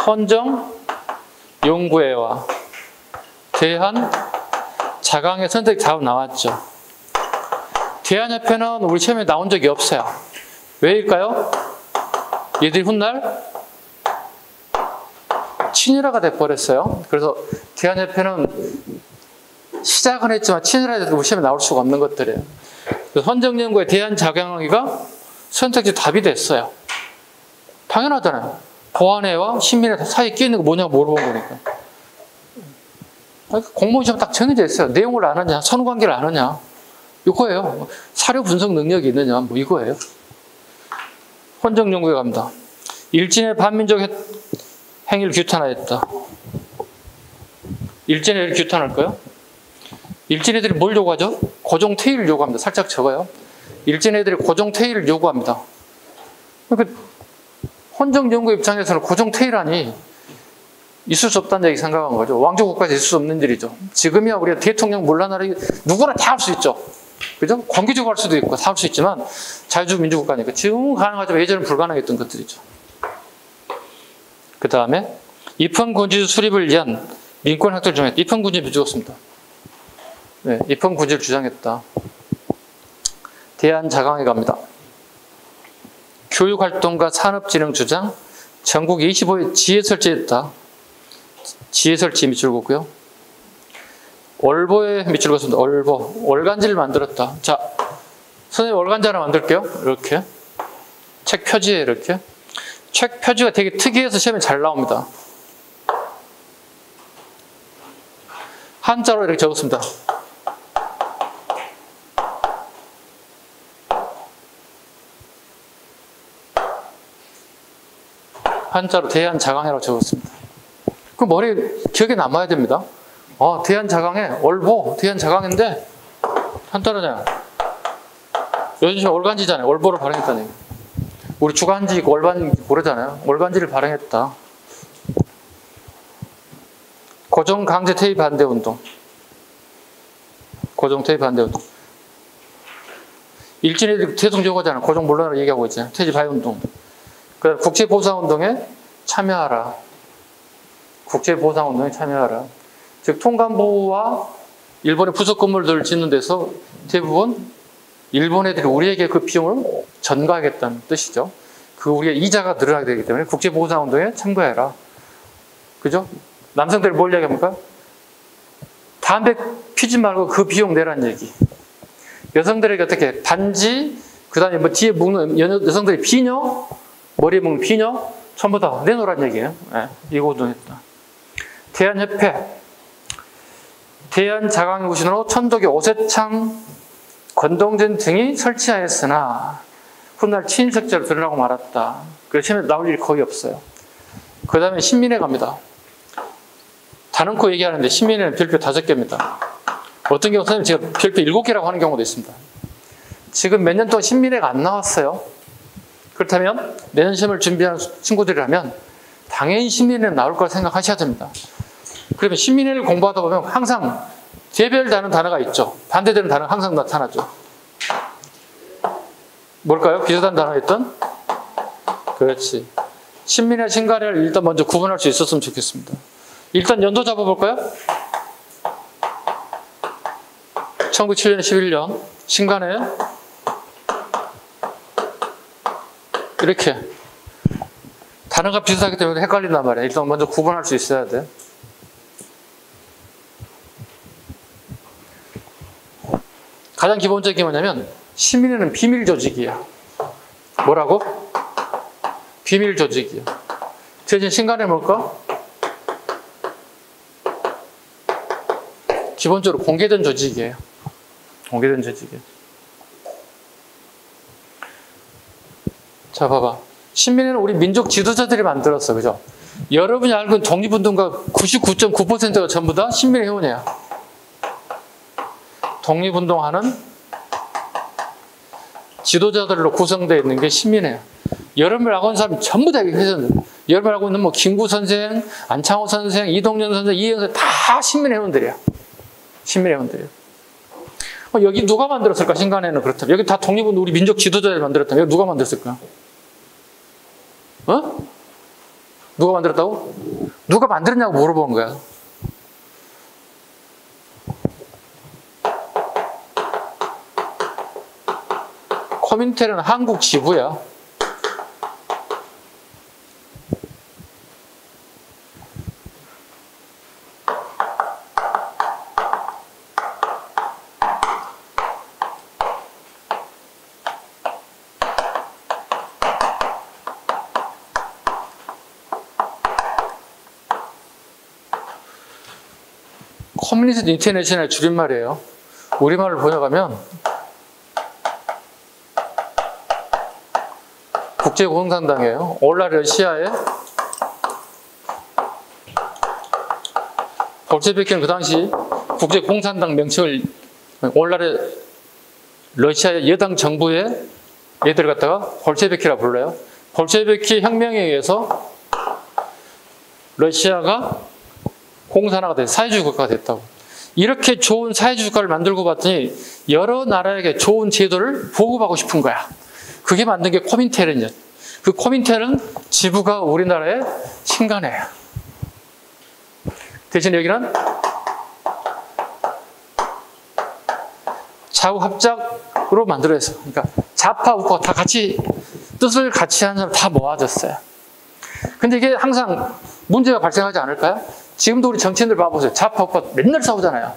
헌정연구회와 대한자강회 선택 답 나왔죠. 대한협회는 우리 시험에 나온 적이 없어요. 왜일까요? 얘들이 훗날 친일화가 돼버렸어요. 그래서 대한협회는 시작은 했지만 친일화돼도 시험에 나올 수가 없는 것들이에요. 헌정연구회 대한자강회가 선택지 답이 됐어요. 당연하잖아요. 보안회와 신민회 사이에 끼어있는 거 뭐냐고 물어본 거니까. 공무원 시험 딱 정해져 있어요. 내용을 아느냐, 선후관계를 아느냐. 이거예요. 사료 분석 능력이 있느냐, 뭐 이거예요. 헌정 연구에 갑니다. 일진의 반민족 행위를 규탄하였다. 일진애들이 규탄할까요? 일진애들이 뭘 요구하죠? 고종퇴위를 요구합니다. 살짝 적어요. 일진애들이 고종퇴위를 요구합니다. 그러니까 헌정연구 입장에서는 고종퇴위라니 있을 수 없다는 얘기 생각한 거죠. 왕조국가에서 있을 수 없는 일이죠. 지금이야 우리가 대통령 물러나리 누구나 다 할 수 있죠. 그죠? 공개적으로 할 수도 있고 다 할 수 있지만 자유민주국가니까 지금은 가능하지만 예전엔 불가능했던 것들이죠. 그 다음에 입헌군주 수립을 위한 민권학자를 주장했다. 입헌군주를 죽었습니다. 네, 입헌군주를 주장했다. 대한자강에 갑니다. 교육활동과 산업진흥 주장, 전국 25회 지혜 설치했다. 지혜 설치 밑줄 긋고요. 월보에 밑줄 긋습니다. 월보, 월간지를 만들었다. 자, 선생님 월간지 하나 만들게요. 이렇게. 책 표지에 이렇게. 책 표지가 되게 특이해서 시험에 잘 나옵니다. 한자로 이렇게 적었습니다. 한자로 대한자강이라고 적었습니다. 그 머리에 기억에 남아야 됩니다. 대한자강에 월보, 대한자강인데 한자로냐? 요즘 월간지잖아요. 월보를 발행했다는 얘기. 우리 주간지 있고 월간지 모르잖아요. 월간지를 발행했다. 고종 강제 퇴위 반대 운동. 고종 퇴위 반대 운동. 일진애들이 대통령 요구하잖아요. 고종 물러나라 얘기하고 있잖아요. 퇴지 반대 운동. 그다음 국제보상운동에 참여하라. 국제보상운동에 참여하라. 즉 통감부와 일본의 부속 건물들을 짓는 데서 대부분 일본 애들이 우리에게 그 비용을 전가하겠다는 뜻이죠. 그 우리의 이자가 늘어나게 되기 때문에 국제보상운동에 참가해라. 그죠? 남성들이 뭘 얘기합니까? 담배 피지 말고 그 비용 내라는 얘기. 여성들에게 어떻게 반지, 그 다음에 뭐 뒤에 묶는 여성들이 비녀, 머리에 묶는 비녀, 전부 다 내놓으라는 얘기예요. 네, 이거 운동했다. 대한협회, 대한자강구신으로 천도교 오세창, 권동전 등이 설치하였으나 훗날 친인척자로 드러나고 말았다. 그래서 시험에 나올 일이 거의 없어요. 그 다음에 신민회 갑니다. 다른코 얘기하는데 신민회는 별표 5개입니다. 어떤 경우 선생님 제가 별표 7개라고 하는 경우도 있습니다. 지금 몇 년 동안 신민회가 안 나왔어요. 그렇다면 내년 시험을 준비하는 친구들이라면 당연히 신민회는 나올 거라 생각하셔야 됩니다. 그러면 신민회를 공부하다 보면 항상 대별되는 단어가 있죠. 반대되는 단어가 항상 나타나죠. 뭘까요? 비슷한 단어가 있던? 그렇지. 신민회, 신간회를 일단 먼저 구분할 수 있었으면 좋겠습니다. 일단 연도 잡아볼까요? 1907년, 11년 신간회 이렇게 단어가 비슷하기 때문에 헷갈린단 말이에요. 일단 먼저 구분할 수 있어야 돼. 가장 기본적인 게 뭐냐면 시민회는 비밀 조직이야. 뭐라고? 비밀 조직이야. 대신 신간회 뭘까? 기본적으로 공개된 조직이에요. 공개된 조직이에요. 자, 봐봐. 신민회는 우리 민족 지도자들이 만들었어. 그죠? 여러분이 알고 있는 독립운동가 99.9%가 전부 다 신민회 회원이야. 독립운동하는 지도자들로 구성되어 있는 게 신민회야. 여러분을 알고 있는 사람이 전부 다 회원들. 여러분을 알고 있는 뭐 김구 선생, 안창호 선생, 이동연 선생, 이혜영 선생 다 신민회 회원들이야. 신민회 회원들이야. 여기 누가 만들었을까? 신간회는 그렇다면. 여기 다 독립운동 우리 민족 지도자들이 만들었다면 여기 누가 만들었을까? 누가 만들었다고? 누가 만들었냐고 물어보는 거야. 코민텔은 한국 지부야. 커뮤니티 인터내셔널 줄임말이에요. 우리말을 번역하면 국제공산당이에요. 오늘날 러시아의 볼셰비키는 그 당시 국제공산당 명칭을 오늘날의 러시아의 여당 정부의 얘들을 갖다가 볼셰비키라 불러요. 볼셰비키 혁명에 의해서 러시아가 공산화가 돼 사회주의 국가가 됐다고. 이렇게 좋은 사회주의 국가를 만들고 봤더니 여러 나라에게 좋은 제도를 보급하고 싶은 거야. 그게 만든 게 코민테른이야. 그 코민테른 지부가 우리나라의 신간회예요. 대신 여기는 좌우합작으로 만들어졌어요. 그러니까 좌파 우파 다 같이 뜻을 같이 하는 사람 다 모아졌어요. 근데 이게 항상 문제가 발생하지 않을까요? 지금도 우리 정치인들 봐보세요. 좌파 우파 맨날 싸우잖아요.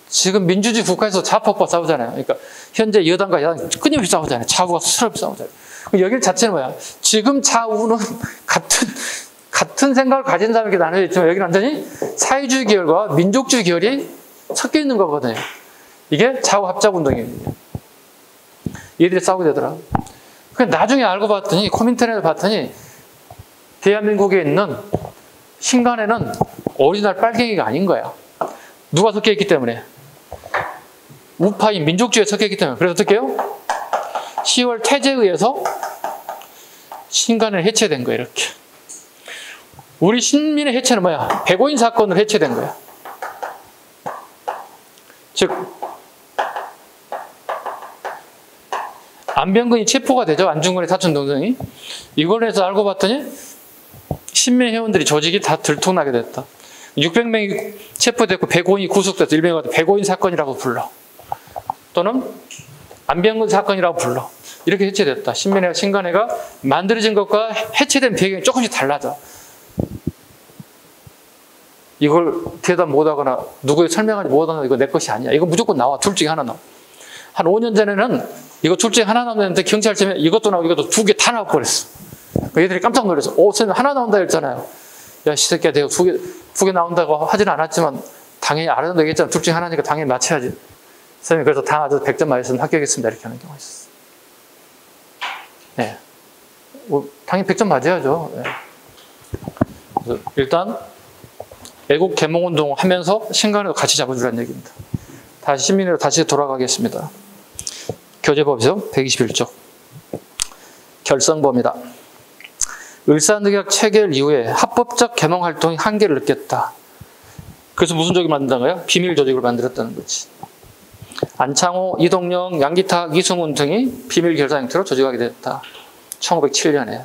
지금 민주주의 국가에서 좌파 우파 싸우잖아요. 그러니까 현재 여당과 야당 끊임없이 싸우잖아요. 좌우가 수스럽게 싸우잖아요. 여기 자체는 뭐야? 지금 좌우는 같은 생각을 가진 사람에게 나눠져 있지만 여기는 완전히 사회주의 계열과 민족주의 계열이 섞여 있는 거거든요. 이게 좌우합작 운동이에요. 얘들이 싸우게 되더라. 나중에 알고 봤더니 코민테른을 봤더니 대한민국에 있는 신간에는 오리지널 빨갱이가 아닌 거야. 누가 섞여 있기 때문에? 우파인 민족주의에 섞여 있기 때문에. 그래서 어떻게 해요? 10월 태제에 의해서 신간은 해체된 거예요. 이렇게. 우리 신민의 해체는 뭐야? 백오인 사건으로 해체된 거야. 즉 안병근이 체포가 되죠. 안중근의 사촌 동생이. 이걸 해서 알고 봤더니 신민 회원들이 조직이 다 들통나게 됐다. 600명이 체포됐고 105인이 구속돼서 일명이 105인 사건이라고 불러. 또는 안병근 사건이라고 불러. 이렇게 해체됐다. 신민회와 신간회가 만들어진 것과 해체된 배경이 조금씩 달라져. 이걸 대답 못하거나 누구에 설명하지 못하거나 이거 내 것이 아니야. 이거 무조건 나와. 둘 중에 하나 나와. 한 5년 전에는 이거 둘 중에 하나 나오는데 경찰청에 이것도 나오고 이것도 두 개 다 나와 버렸어. 얘들이 깜짝 놀랐어. 선생님 하나 나온다 했잖아요. 야, 이 새끼야, 내가 두 개 나온다고 하지는 않았지만 당연히 알아도 되겠잖아. 둘 중에 하나니까 당연히 맞춰야지. 선생님이 그래서 다 맞아서 100점 맞았으면 합격했습니다. 이렇게 하는 경우가 있었어. 네. 당연히 100점 맞아야죠. 네. 그래서 일단 애국 개몽운동 하면서 신간에도 같이 잡아주라는 얘기입니다. 다시 신민회로 다시 돌아가겠습니다. 교재법에서 121쪽. 결성범위다. 을사늑약 체결 이후에 합법적 개몽 활동이 한계를 느꼈다. 그래서 무슨 조직을 만든다고요? 비밀 조직을 만들었다는 거지. 안창호, 이동영, 양기탁, 이승훈 등이 비밀 결사 형태로 조직하게 됐다. 1907년에.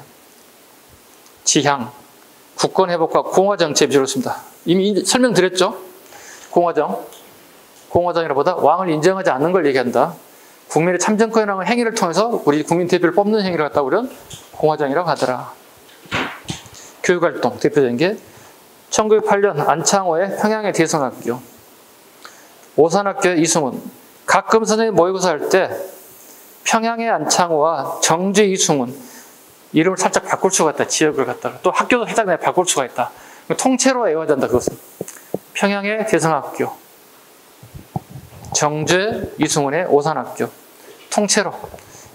지향, 국권회복과 공화정치의 비주로 씁니다. 이미 설명드렸죠? 공화정이라보다 왕을 인정하지 않는 걸 얘기한다. 국민의 참정권이라는 걸 행위를 통해서 우리 국민 대표를 뽑는 행위를 갖다 우리는 공화정이라고 하더라. 교육활동 대표적인 게 1908년 안창호의 평양의 대성학교, 오산학교의 이승훈. 가끔 선생님 모의고사 할 때 평양의 안창호와 정주의 이승훈 이름을 살짝 바꿀 수가 있다. 지역을 갖다가. 또 학교도 살짝 내가 바꿀 수가 있다. 통째로 외워야 된다. 그것은. 평양의 대성학교, 정주의 이승훈의 오산학교. 통째로.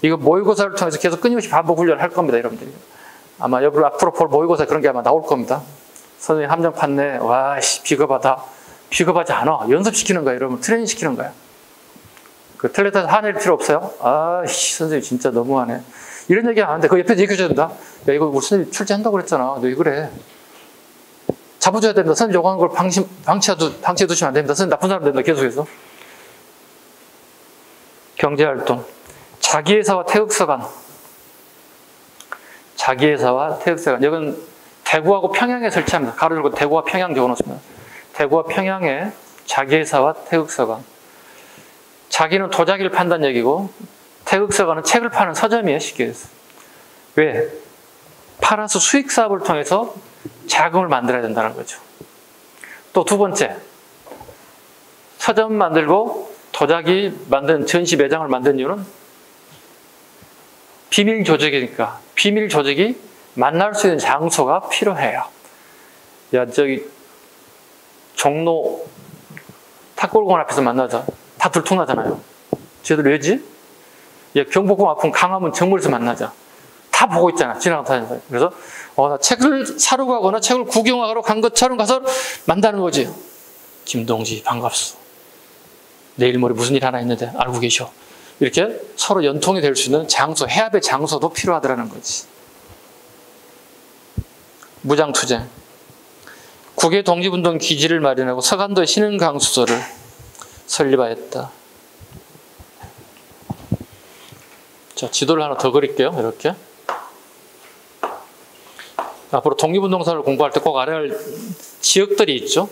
이거 모의고사를 통해서 계속 끊임없이 반복 훈련을 할 겁니다. 여러분들이. 아마 여러분 앞으로 볼 모의고사 그런 게 아마 나올 겁니다. 선생님 함정 팠네. 와, 씨, 비겁하다. 비겁하지 않아. 연습시키는 거야. 여러분 트레이닝 시키는 거야. 그 틀렸다고 화낼 필요 없어요. 아, 선생님 진짜 너무하네. 이런 얘기 하는데 그 옆에서 얘기해줘야 된다. 야, 이거 우리 선생님 출제한다고 그랬잖아. 너 왜 그래? 잡아줘야 된다. 선생님 요구하는 걸 방치해 두시면 안 됩니다. 선생님 나쁜 사람 된다. 계속해서. 경제활동. 자기회사와 태극서관. 자기회사와 태극서관. 여기는 대구하고 평양에 설치합니다. 가로 열고 대구와 평양 적어놓습니다. 대구와 평양에 자기회사와 태극서관. 자기는 도자기를 판다는 얘기고 태극서관은 책을 파는 서점이에요. 쉽게 해서. 왜? 팔아서 수익사업을 통해서 자금을 만들어야 된다는 거죠. 또 두 번째, 서점 만들고 도자기 만든 전시 매장을 만든 이유는 비밀 조직이니까 비밀 조직이 만날 수 있는 장소가 필요해요. 야, 저기 종로 탁골공원 앞에서 만나자. 다 들통나잖아요. 쟤들 왜지? 야, 경복궁 앞은 강화문 정물에서 만나자. 다 다 보고 있잖아. 지나가는 사람. 그래서 나 책을 사러 가거나 책을 구경하러 간 것처럼 가서 만나는 거지. 김동지 반갑소. 내일 모레 무슨 일 하나 있는데 알고 계셔. 이렇게 서로 연통이 될 수 있는 장소, 해합의 장소도 필요하더라는 거지. 무장투쟁. 국외 독립운동 기지를 마련하고 서간도에 신흥강수소를 설립하였다. 자, 지도를 하나 더 그릴게요. 이렇게. 앞으로 독립운동사를 공부할 때 꼭 알아야 할 지역들이 있죠.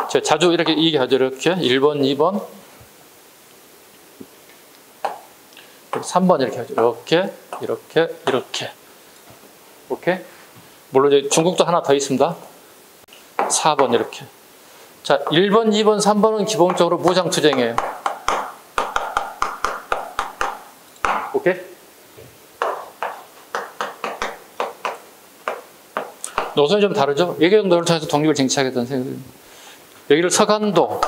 제가 자주 이렇게 얘기하죠. 이렇게 1번, 2번, 3번 이렇게 하죠. 이렇게, 이렇게, 이렇게. 오케이? 물론 이제 중국도 하나 더 있습니다. 4번 이렇게. 자, 1번, 2번, 3번은 기본적으로 무장투쟁이에요. 오케이? 노선이 좀 다르죠? 예계정도를 통해서 독립을 쟁취하겠다는 생각이 듭니다. 여기를 서간도,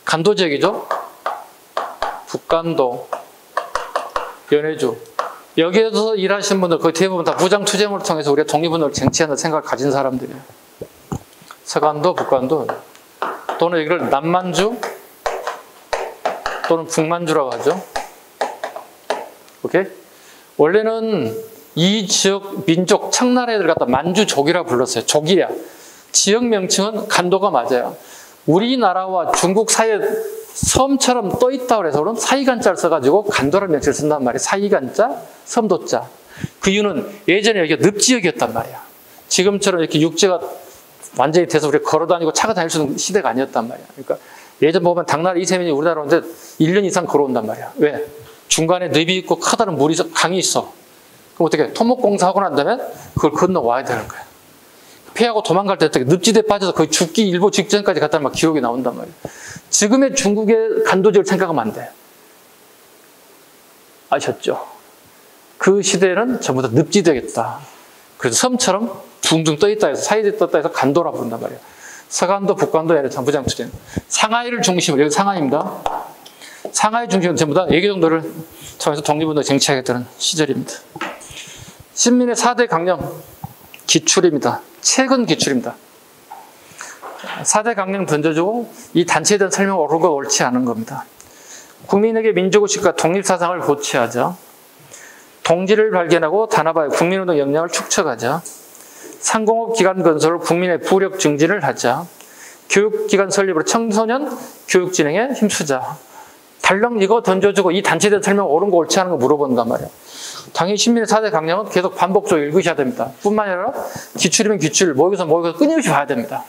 간도 지역이죠? 북간도, 연해주. 여기에서 일하시는 분들 거의 대부분 다 무장투쟁을 통해서 우리가 독립운동을 쟁취한다는 생각을 가진 사람들이에요. 서간도, 북간도. 또는 여기를 남만주 또는 북만주라고 하죠. 오케이? 원래는 이 지역 민족 청나라애들 갖다 만주족이라고 불렀어요. 족이야. 지역 명칭은 간도가 맞아요. 우리나라와 중국 사이에 섬처럼 떠 있다고 해서 그런 사이간자를 써가지고 간도라는 명칭을 쓴단 말이에요. 사이간자, 섬도자. 그 이유는 예전에 여기가 늪지역이었단 말이야. 지금처럼 이렇게 육지가 완전히 돼서 우리가 걸어다니고 차가 다닐 수 있는 시대가 아니었단 말이야. 그러니까 예전 보면 당나라 이세민이 우리나라 오는데 1년 이상 걸어온단 말이야. 왜? 중간에 늪이 있고 커다란 물이 강이 있어. 그럼 어떻게 토목공사하고 난 다음에 그걸 건너와야 되는 거야. 피하고 도망갈 때 늪지대에 빠져서 거의 죽기 일보 직전까지 갔다 막 기록이 나온단 말이야. 지금의 중국의 간도지를 생각하면 안 돼. 아셨죠? 그 시대는 전부 다 늪지대겠다. 그래서 섬처럼 둥둥 떠있다 해서 사이에 떴다 해서 간도라 부른단 말이야. 서간도, 북간도, 연해주, 무장투쟁. 상하이를 중심으로, 여기 상하이입니다. 상하이 중심으로 전부 다 예계정도를 통해서 독립운동을 쟁취하겠다는 시절입니다. 신민의 4대 강령 기출입니다. 최근 기출입니다. 4대 강령 던져주고 이 단체에 대한 설명 옳고 옳지 않은 겁니다. 국민에게 민족의식과 독립사상을 고취하자. 동지를 발견하고 단합하여 국민운동 역량을 축적하자. 상공업 기관 건설로 국민의 부력 증진을 하자. 교육기관 설립으로 청소년 교육 진행에 힘쓰자. 달랑 이거 던져주고 이 단체에 대한 설명 옳은 거 옳지 않은 거 물어본단 말이에요. 당연히 신민의 4대 강령은 계속 반복적으로 읽으셔야 됩니다. 뿐만 아니라 기출이면 기출, 모의고사 끊임없이 봐야 됩니다.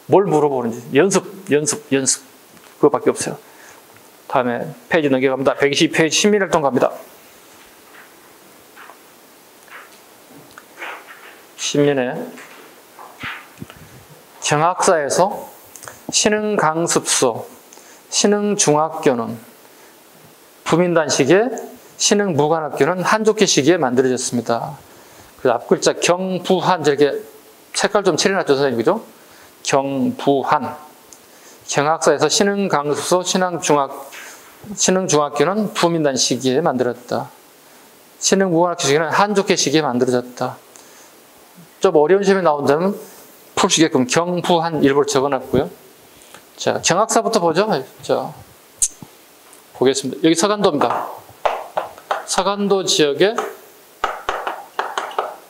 뭘 물어보는지. 연습. 그거밖에 없어요. 다음에 페이지 넘겨갑니다. 120페이지 신민활동 갑니다. 신민의 경학사에서 신흥강습소, 신흥중학교는 부민단 시기에 신흥무관학교는 한족기 시기에 만들어졌습니다. 그 앞글자 경부한 이렇게 색깔 좀 칠해놨죠, 선생님, 그죠? 경부한. 경학사에서 신흥강습소, 신흥중학교는 부민단 시기에 만들었다. 신흥무관학교 시기는 한족기 시기에 만들어졌다. 좀 어려운 시험에 나온다면 풀 수 있게끔 경부한 일부러 적어놨고요. 자, 경학사부터 보죠. 자, 보겠습니다. 여기 서간도입니다. 서간도 지역에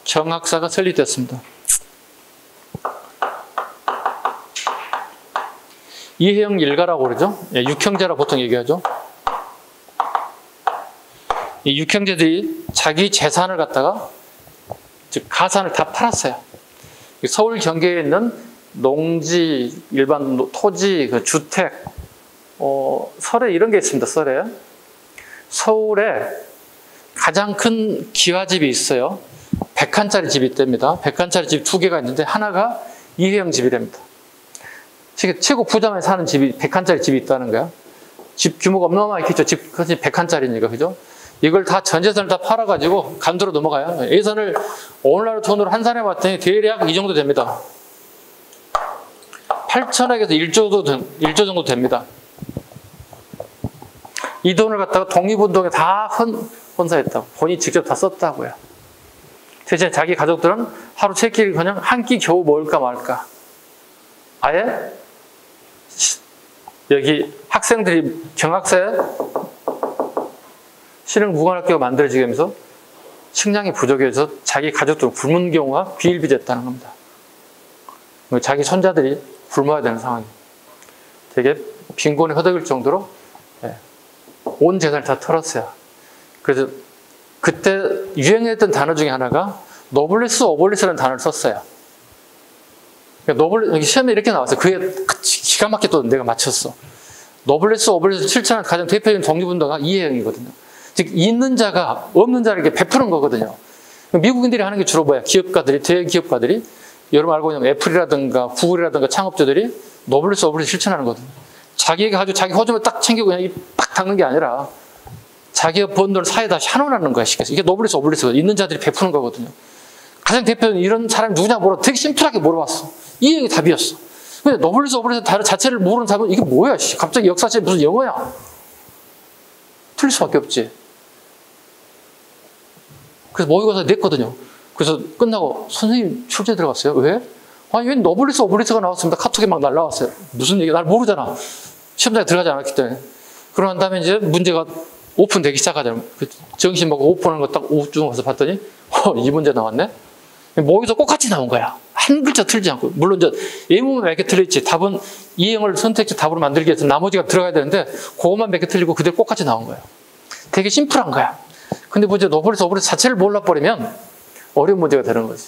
경학사가 설립됐습니다. 이혜영 일가라고 그러죠. 예, 육형제라고 보통 얘기하죠. 이 육형제들이 자기 재산을 갖다가 즉 가산을 다 팔았어요. 서울 경계에 있는 농지, 일반 토지, 그 주택, 설에 이런 게 있습니다. 설에 서울에 가장 큰 기와집이 있어요. 100칸짜리 집이 있답니다. 100칸짜리 집 2개가 있는데 하나가 이혜영 집이랍니다. 최고 부자만 사는 집이 100칸짜리 집이 있다는 거야. 집 규모가 어마어마하겠죠. 집 100칸짜리니까, 그죠? 이걸 다 전재산을 다 팔아가지고 간도로 넘어가요. 예산을 오늘날 돈으로 환산해 봤더니 대략 이 정도 됩니다. 8천억에서 1조 정도 됩니다. 이 돈을 갖다가 독립운동에 다 혼사했다고. 본인이 직접 다 썼다고요. 대신 자기 가족들은 하루 3끼를 그냥 한 끼 겨우 먹을까 말까. 아예 여기 학생들이 경학사에 신흥무관학교가 만들어지게 하면서 식량이 부족해서 자기 가족들은 굶은 경우가 비일비재했다는 겁니다. 자기 손자들이 굶어야 되는 상황이에요. 되게 빈곤에 허덕일 정도로 온 재산을 다 털었어요. 그래서 그때 유행했던 단어 중에 하나가 노블리스 오블리스라는 단어를 썼어요. 그러니까 여기 시험에 이렇게 나왔어요. 그게 기가 막히게 또 내가 맞췄어. 노블리스 오블리스 실천한 가장 대표적인 독립운동가 이해영이거든요. 즉 있는 자가 없는 자를 이렇게 베푸는 거거든요. 미국인들이 하는 게 주로 뭐야? 기업가들이, 대기업가들이 여러분 알고 있는 애플이라든가 구글이라든가 창업주들이 노블리스 오블리스 실천하는 거거든요. 자기가 아주 자기 호주만 딱 챙기고 그냥 빡 닦는 게 아니라 자기가 번 돈을 사회에다 환원하는 거야. 이게 노블리스 오블리스가 있는 자들이 베푸는 거거든요. 가장 대표는 이런 사람이 누구냐 물어 되게 심플하게 물어봤어. 이형이 답이었어. 근데 노블리스 오블리스 단어 자체를 모르는 사람은 이게 뭐야? 갑자기 역사책이 무슨 영어야? 틀릴 수밖에 없지. 그래서 모의고사 냈거든요. 그래서 끝나고 선생님 출제 들어갔어요. 왜? 아니 왜 노블리스 오블리스가 나왔습니다. 카톡에 막 날라왔어요. 무슨 얘기? 날 모르잖아. 시험장에 들어가지 않았기 때문에. 그러고 난 다음에 이제 문제가 오픈되기 시작하잖아요. 정신 먹고 오픈하는 거 딱 오후쯤 가서 봤더니 이 문제 나왔네? 모의고사 똑같이 나온 거야. 한 글자 틀리지 않고. 물론 이제 예문만 몇 개 틀렸지. 답은 이행을 선택지 답으로 만들기 위해서 나머지가 들어가야 되는데 그것만 몇 개 틀리고 그대로 똑같이 나온 거예요. 되게 심플한 거야. 근데 문제 노블리스 오블리스 자체를 몰라버리면 어려운 문제가 되는 거지.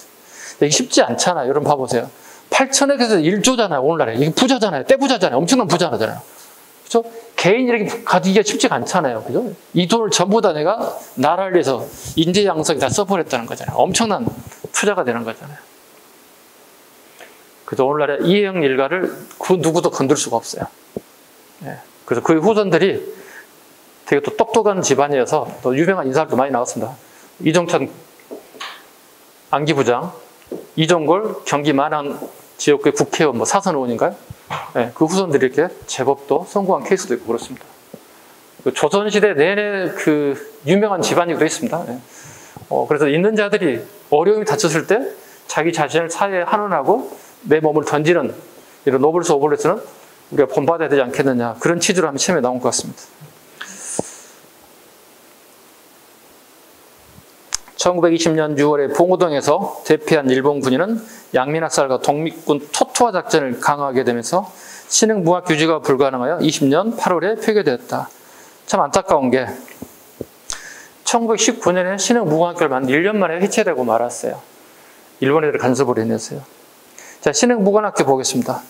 이게 쉽지 않잖아요. 여러분 봐보세요. 8천억에서 1조잖아요. 오늘날에. 이게 부자잖아요. 떼부자잖아요. 엄청난 부자잖아요. 그렇죠? 개인이 이렇게 가지기가 쉽지가 않잖아요. 그죠? 이 돈을 전부 다 내가 나라를 위해서 인재 양성에 다 써버렸다는 거잖아요. 엄청난 투자가 되는 거잖아요. 그래서 오늘날에 이해영 일가를 그 누구도 건들 수가 없어요. 그래서 그의 후손들이 되게 또 똑똑한 집안이어서 또 유명한 인사들도 많이 나왔습니다. 이종찬 안기부장, 이종골 경기 만안 지역구의 국회의원, 뭐 사선 의원인가요? 그 후손들이 이렇게 제법 또 성공한 케이스도 있고 그렇습니다. 조선시대 내내 그 유명한 집안이기도 있습니다. 그래서 있는 자들이 어려움이 닥쳤을 때 자기 자신을 사회에 환원하고 내 몸을 던지는 이런 노블리스 오블리스는 우리가 본받아야 되지 않겠느냐, 그런 취지로 하면 시험에 나온 것 같습니다. 1920년 6월에 봉오동에서 대피한 일본 군인은 양민학살과 독립군 토토화 작전을 강화하게 되면서 신흥무학 유지가 불가능하여 20년 8월에 폐교되었다. 참 안타까운 게 1919년에 신흥무관학교를 만든 1년 만에 해체되고 말았어요. 일본 애들 간섭으로 인해서요. 자, 신흥무관학교 보겠습니다.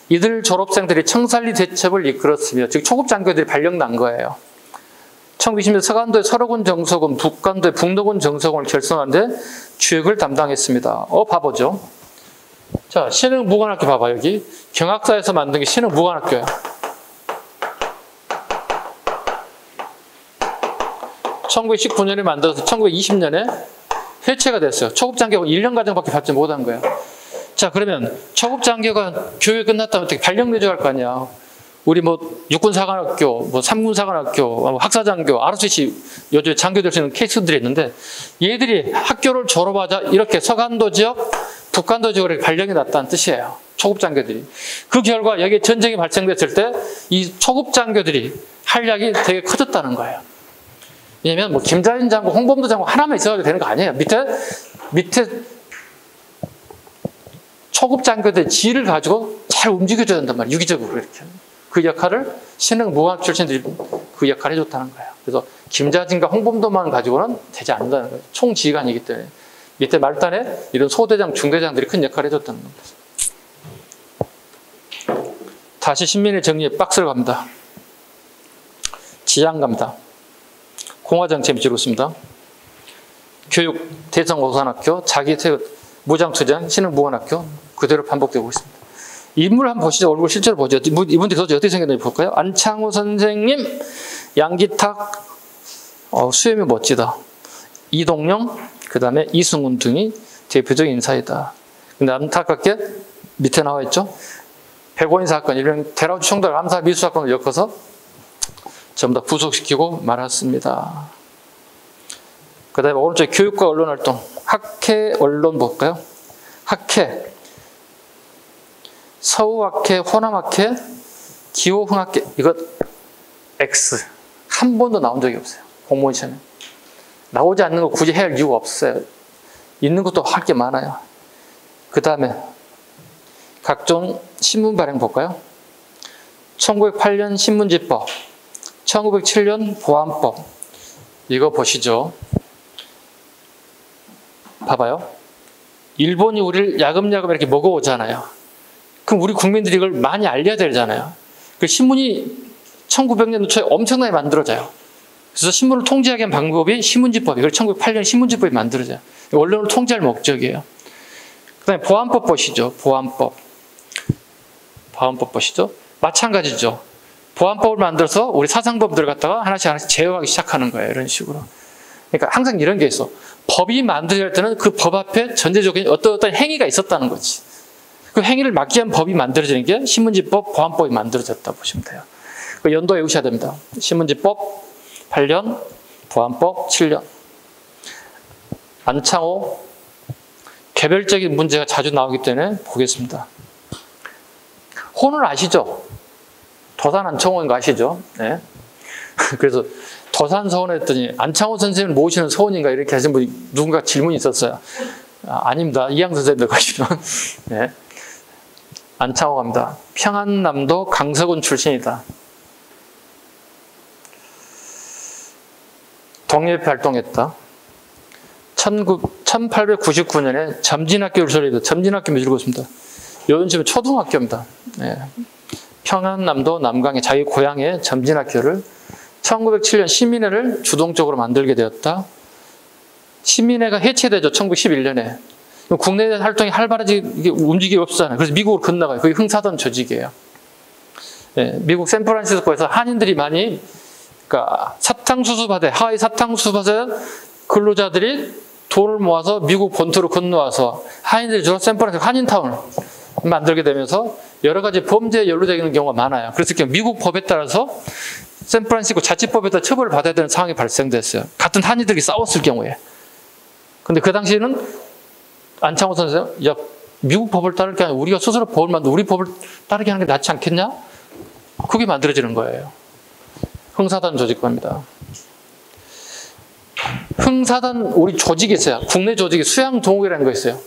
이들 졸업생들이 청산리 대첩을 이끌었으며 즉 초급장교들이 발령난 거예요. 1920년 서간도의 설어군 정서군, 북간도의 북로군 정서군을 결성하는데 주역을 담당했습니다. 봐보죠. 자, 신흥무관학교 봐봐. 여기 경학사에서 만든 게 신흥무관학교예요. 1919년에 만들어서 1920년에 해체가 됐어요. 초급장교가 1년 과정밖에 받지 못한 거예요. 자, 그러면 초급장교가 교육 끝났다면 어떻게 발령 내줘야 할 거 아니야. 우리 뭐 육군사관학교, 뭐 삼군사관학교, 학사장교, ROTC 요즘에 장교 될 수 있는 케이스들이 있는데 얘들이 학교를 졸업하자 이렇게 서간도 지역, 북간도 지역으로 발령이 났다는 뜻이에요. 초급장교들이. 그 결과 여기에 전쟁이 발생됐을 때 이 초급장교들이 활약이 되게 커졌다는 거예요. 왜냐면 뭐 김자인 장군, 홍범도 장군 하나만 있어도 되는 거 아니에요. 밑에 초급장교들의 지혜를 가지고 잘 움직여줘야 된단 말이에요. 유기적으로 이렇게. 그 역할을 신흥무관학 출신들이 그 역할을 해줬다는 거예요. 그래서 김자진과 홍범도만 가지고는 되지 않는다는 거예요. 총지휘관이기 때문에. 밑에 말단에 이런 소대장, 중대장들이 큰 역할을 해줬다는 겁니다. 다시 신민의 정리에 박스를 갑니다. 지향 갑니다. 공화정치 재미지고 있습니다. 교육, 대성고산학교, 무장투쟁, 신흥무관학교 그대로 반복되고 있습니다. 인물 한번 보시죠. 얼굴 실제로 보죠. 이분들이 도대체 어떻게 생겼는지 볼까요? 안창호 선생님, 양기탁, 수염이 멋지다. 이동영, 그 다음에 이승훈 등이 대표적인 인사이다. 근데 안타깝게 밑에 나와 있죠. 백오인 사건, 이런 대라우주 총독 암살 미수 사건을 엮어서 전부 다 구속시키고 말았습니다. 그 다음에 오른쪽 교육과 언론활동. 학회, 언론 볼까요? 학회. 서우학회, 호남학회, 기호흥학회. 이거 X. 한 번도 나온 적이 없어요. 공무원 시험에. 나오지 않는 거 굳이 해야 할 이유가 없어요. 있는 것도 할 게 많아요. 그 다음에 각종 신문 발행 볼까요? 1908년 신문지법, 1907년 보안법. 이거 보시죠. 봐봐요. 일본이 우리를 야금야금 이렇게 먹어오잖아요. 그럼 우리 국민들이 이걸 많이 알려야 되잖아요. 그 신문이 1900년도 초에 엄청나게 만들어져요. 그래서 신문을 통제하기 위한 방법이 신문지법이에요. 1908년 신문지법이 만들어져요. 언론을 통제할 목적이에요. 그 다음에 보안법 보시죠. 보안법 보시죠. 마찬가지죠. 보안법을 만들어서 우리 사상법들을 갖다가 하나씩 제어하기 시작하는 거예요. 이런 식으로. 그러니까 항상 이런 게 있어. 법이 만들어질 때는 그 법 앞에 전제적인 어떤 행위가 있었다는 거지. 그 행위를 막기 위한 법이 만들어지는 게 신문지법, 보안법이 만들어졌다 보시면 돼요. 그 연도 외우셔야 됩니다. 신문지법 8년, 보안법 7년. 안창호, 개별적인 문제가 자주 나오기 때문에 보겠습니다. 호는 아시죠? 도산 안창호인 거 아시죠? 네. 그래서 도산 서원 했더니 안창호 선생님을 모시는 서원인가 이렇게 하신 분이 누군가 질문이 있었어요. 아닙니다. 이양 선생님들 가시면. 네. 안창호 갑니다. 평안남도 강서군 출신이다. 동예협회 활동했다. 1899년에 점진학교를 설립했다. 점진학교 몇 읽었습니다. 요즘 지금 초등학교입니다. 네. 평안남도 남강의 자기 고향의 점진학교를 1907년 시민회를 주동적으로 만들게 되었다. 시민회가 해체되죠. 1911년에. 국내 활동이 활발하게 움직임이 없잖아요. 그래서 미국으로 건너가요. 그게 흥사단 조직이에요. 네. 미국 샌프란시스코에서 한인들이 많이 그러니까 사탕수수밭에 하와이 사탕수수밭에 근로자들이 돈을 모아서 미국 본토로 건너와서 한인들이 주로 샌프란시스코 한인타운을 만들게 되면서 여러 가지 범죄에 연루되는 경우가 많아요. 그래서 미국 법에 따라서 샌프란시스코 자치법에 따라 처벌을 받아야 되는 상황이 발생됐어요. 같은 한인들이 싸웠을 경우에. 근데 그 당시에는 안창호 선생님, 야, 미국 법을 따를 게 아니라 우리가 스스로 법을 만들고 우리 법을 따르게 하는 게 낫지 않겠냐? 그게 만들어지는 거예요. 흥사단 조직입니다. 흥사단 우리 조직이 있어요. 국내 조직이 수양동호회라는 거 있어요.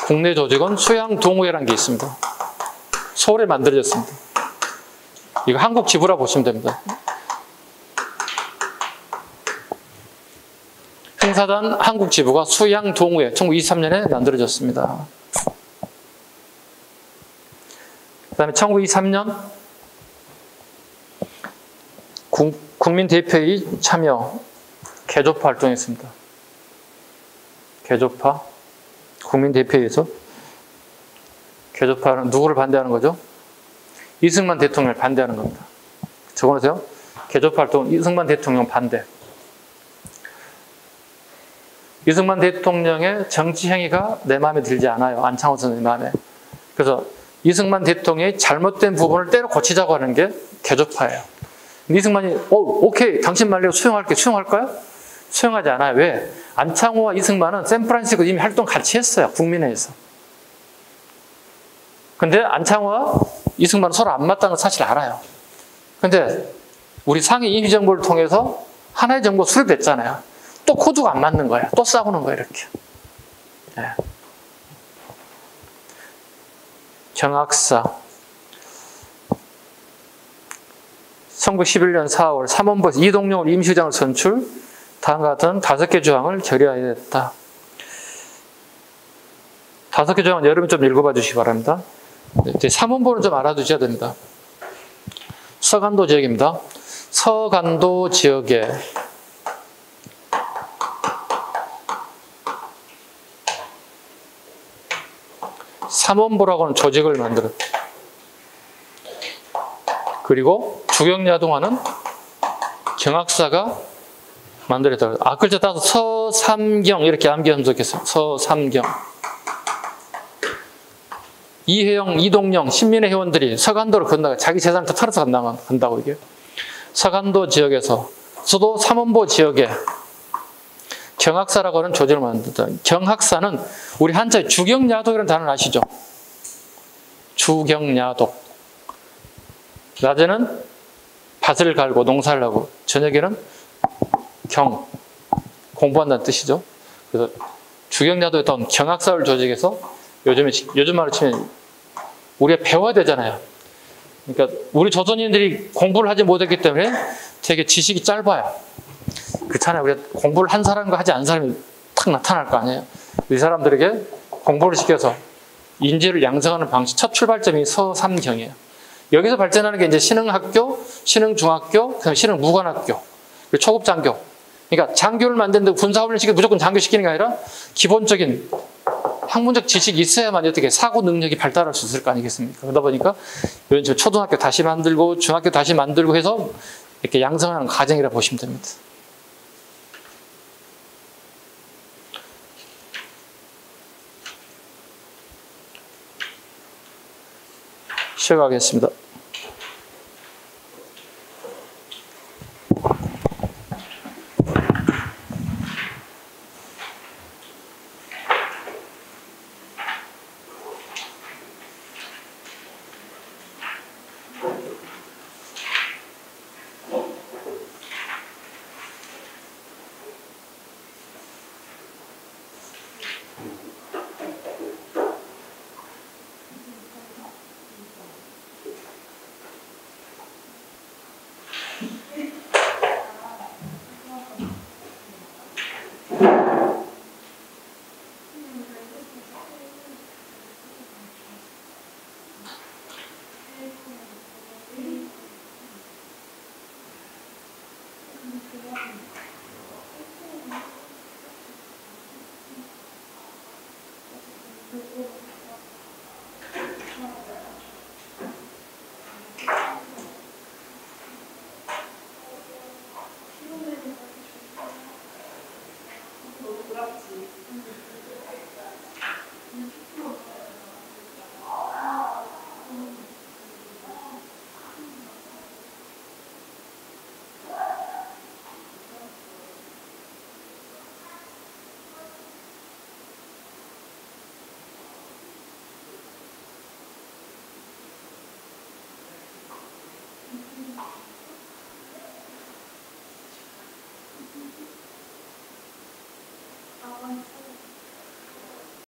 국내 조직은 수양동호회라는 게 있습니다. 서울에 만들어졌습니다. 이거 한국 지부라 보시면 됩니다. 흥사단 한국 지부가 수양동호회 1923년에 만들어졌습니다. 그 다음에 1923년 국민대표회의 참여 개조파 활동했습니다. 개조파 국민대표회에서 개조파는 누구를 반대하는 거죠? 이승만 대통령을 반대하는 겁니다. 적어놓으세요. 개조파 활동 이승만 대통령 반대. 이승만 대통령의 정치 행위가 내 마음에 들지 않아요. 안창호 선생님 마음에. 그래서 이승만 대통령의 잘못된 부분을 때려 고치자고 하는 게 개조파예요. 이승만이 오케이 당신 말대로 수용할게. 수용할까요? 수용하지 않아요. 왜? 안창호와 이승만은 샌프란시스코 이미 활동 같이 했어요. 국민회에서. 근데 안창호와 이승만은 서로 안 맞다는 걸 사실 알아요. 근데 우리 상해 임시정부를 통해서 하나의 정부가 수립됐잖아요. 또 코드가 안 맞는 거예요. 또 싸우는 거예요. 이렇게. 네. 경학사 1911년 4월 3원부에서 이동영을 임시장을 선출, 다음과 같은 5개 조항을 결의하여야 했다. 5개 조항은 여러분이 좀 읽어봐 주시기 바랍니다. 3원부는 좀 알아두셔야 됩니다. 서간도 지역입니다. 서간도 지역에 삼원부라고 하는 조직을 만들었다. 그리고 주경야동하는 경학사가 만들었다. 앞글자 따서 서삼경 이렇게 암기하면 좋겠어요. 서삼경. 이혜영, 이동영, 신민회 회원들이 서간도를 건너가 자기 재산을 다 털어서 간다고 이게. 서간도 지역에서 서도 삼원보 지역에 경학사라고 하는 조직을 만든다. 경학사는 우리 한자에 주경야독이라는 단어를 아시죠? 주경야독. 낮에는 밭을 갈고 농사를 하고 저녁에는 공부한다는 뜻이죠. 그래서 주경야독에 따온 경학사를 조직해서 요즘 말로 치면 우리가 배워야 되잖아요. 그러니까 우리 조선인들이 공부를 하지 못했기 때문에 되게 지식이 짧아요. 그렇잖아요. 우리가 공부를 한 사람과 하지 않은 사람이 탁 나타날 거 아니에요. 이 사람들에게 공부를 시켜서 인지를 양성하는 방식, 첫 출발점이 서삼경이에요. 여기서 발전하는 게 이제 신흥학교, 신흥중학교, 그다음에 신흥무관학교, 그리고 초급장교. 그러니까 장교를 만드는데 군사훈련 시키고 무조건 장교 시키는 게 아니라 기본적인 학문적 지식이 있어야만 어떻게 사고 능력이 발달할 수 있을 거 아니겠습니까? 그러다 보니까 이런 초등학교 다시 만들고 중학교 다시 만들고 해서 이렇게 양성하는 과정이라 보시면 됩니다. 시작하겠습니다.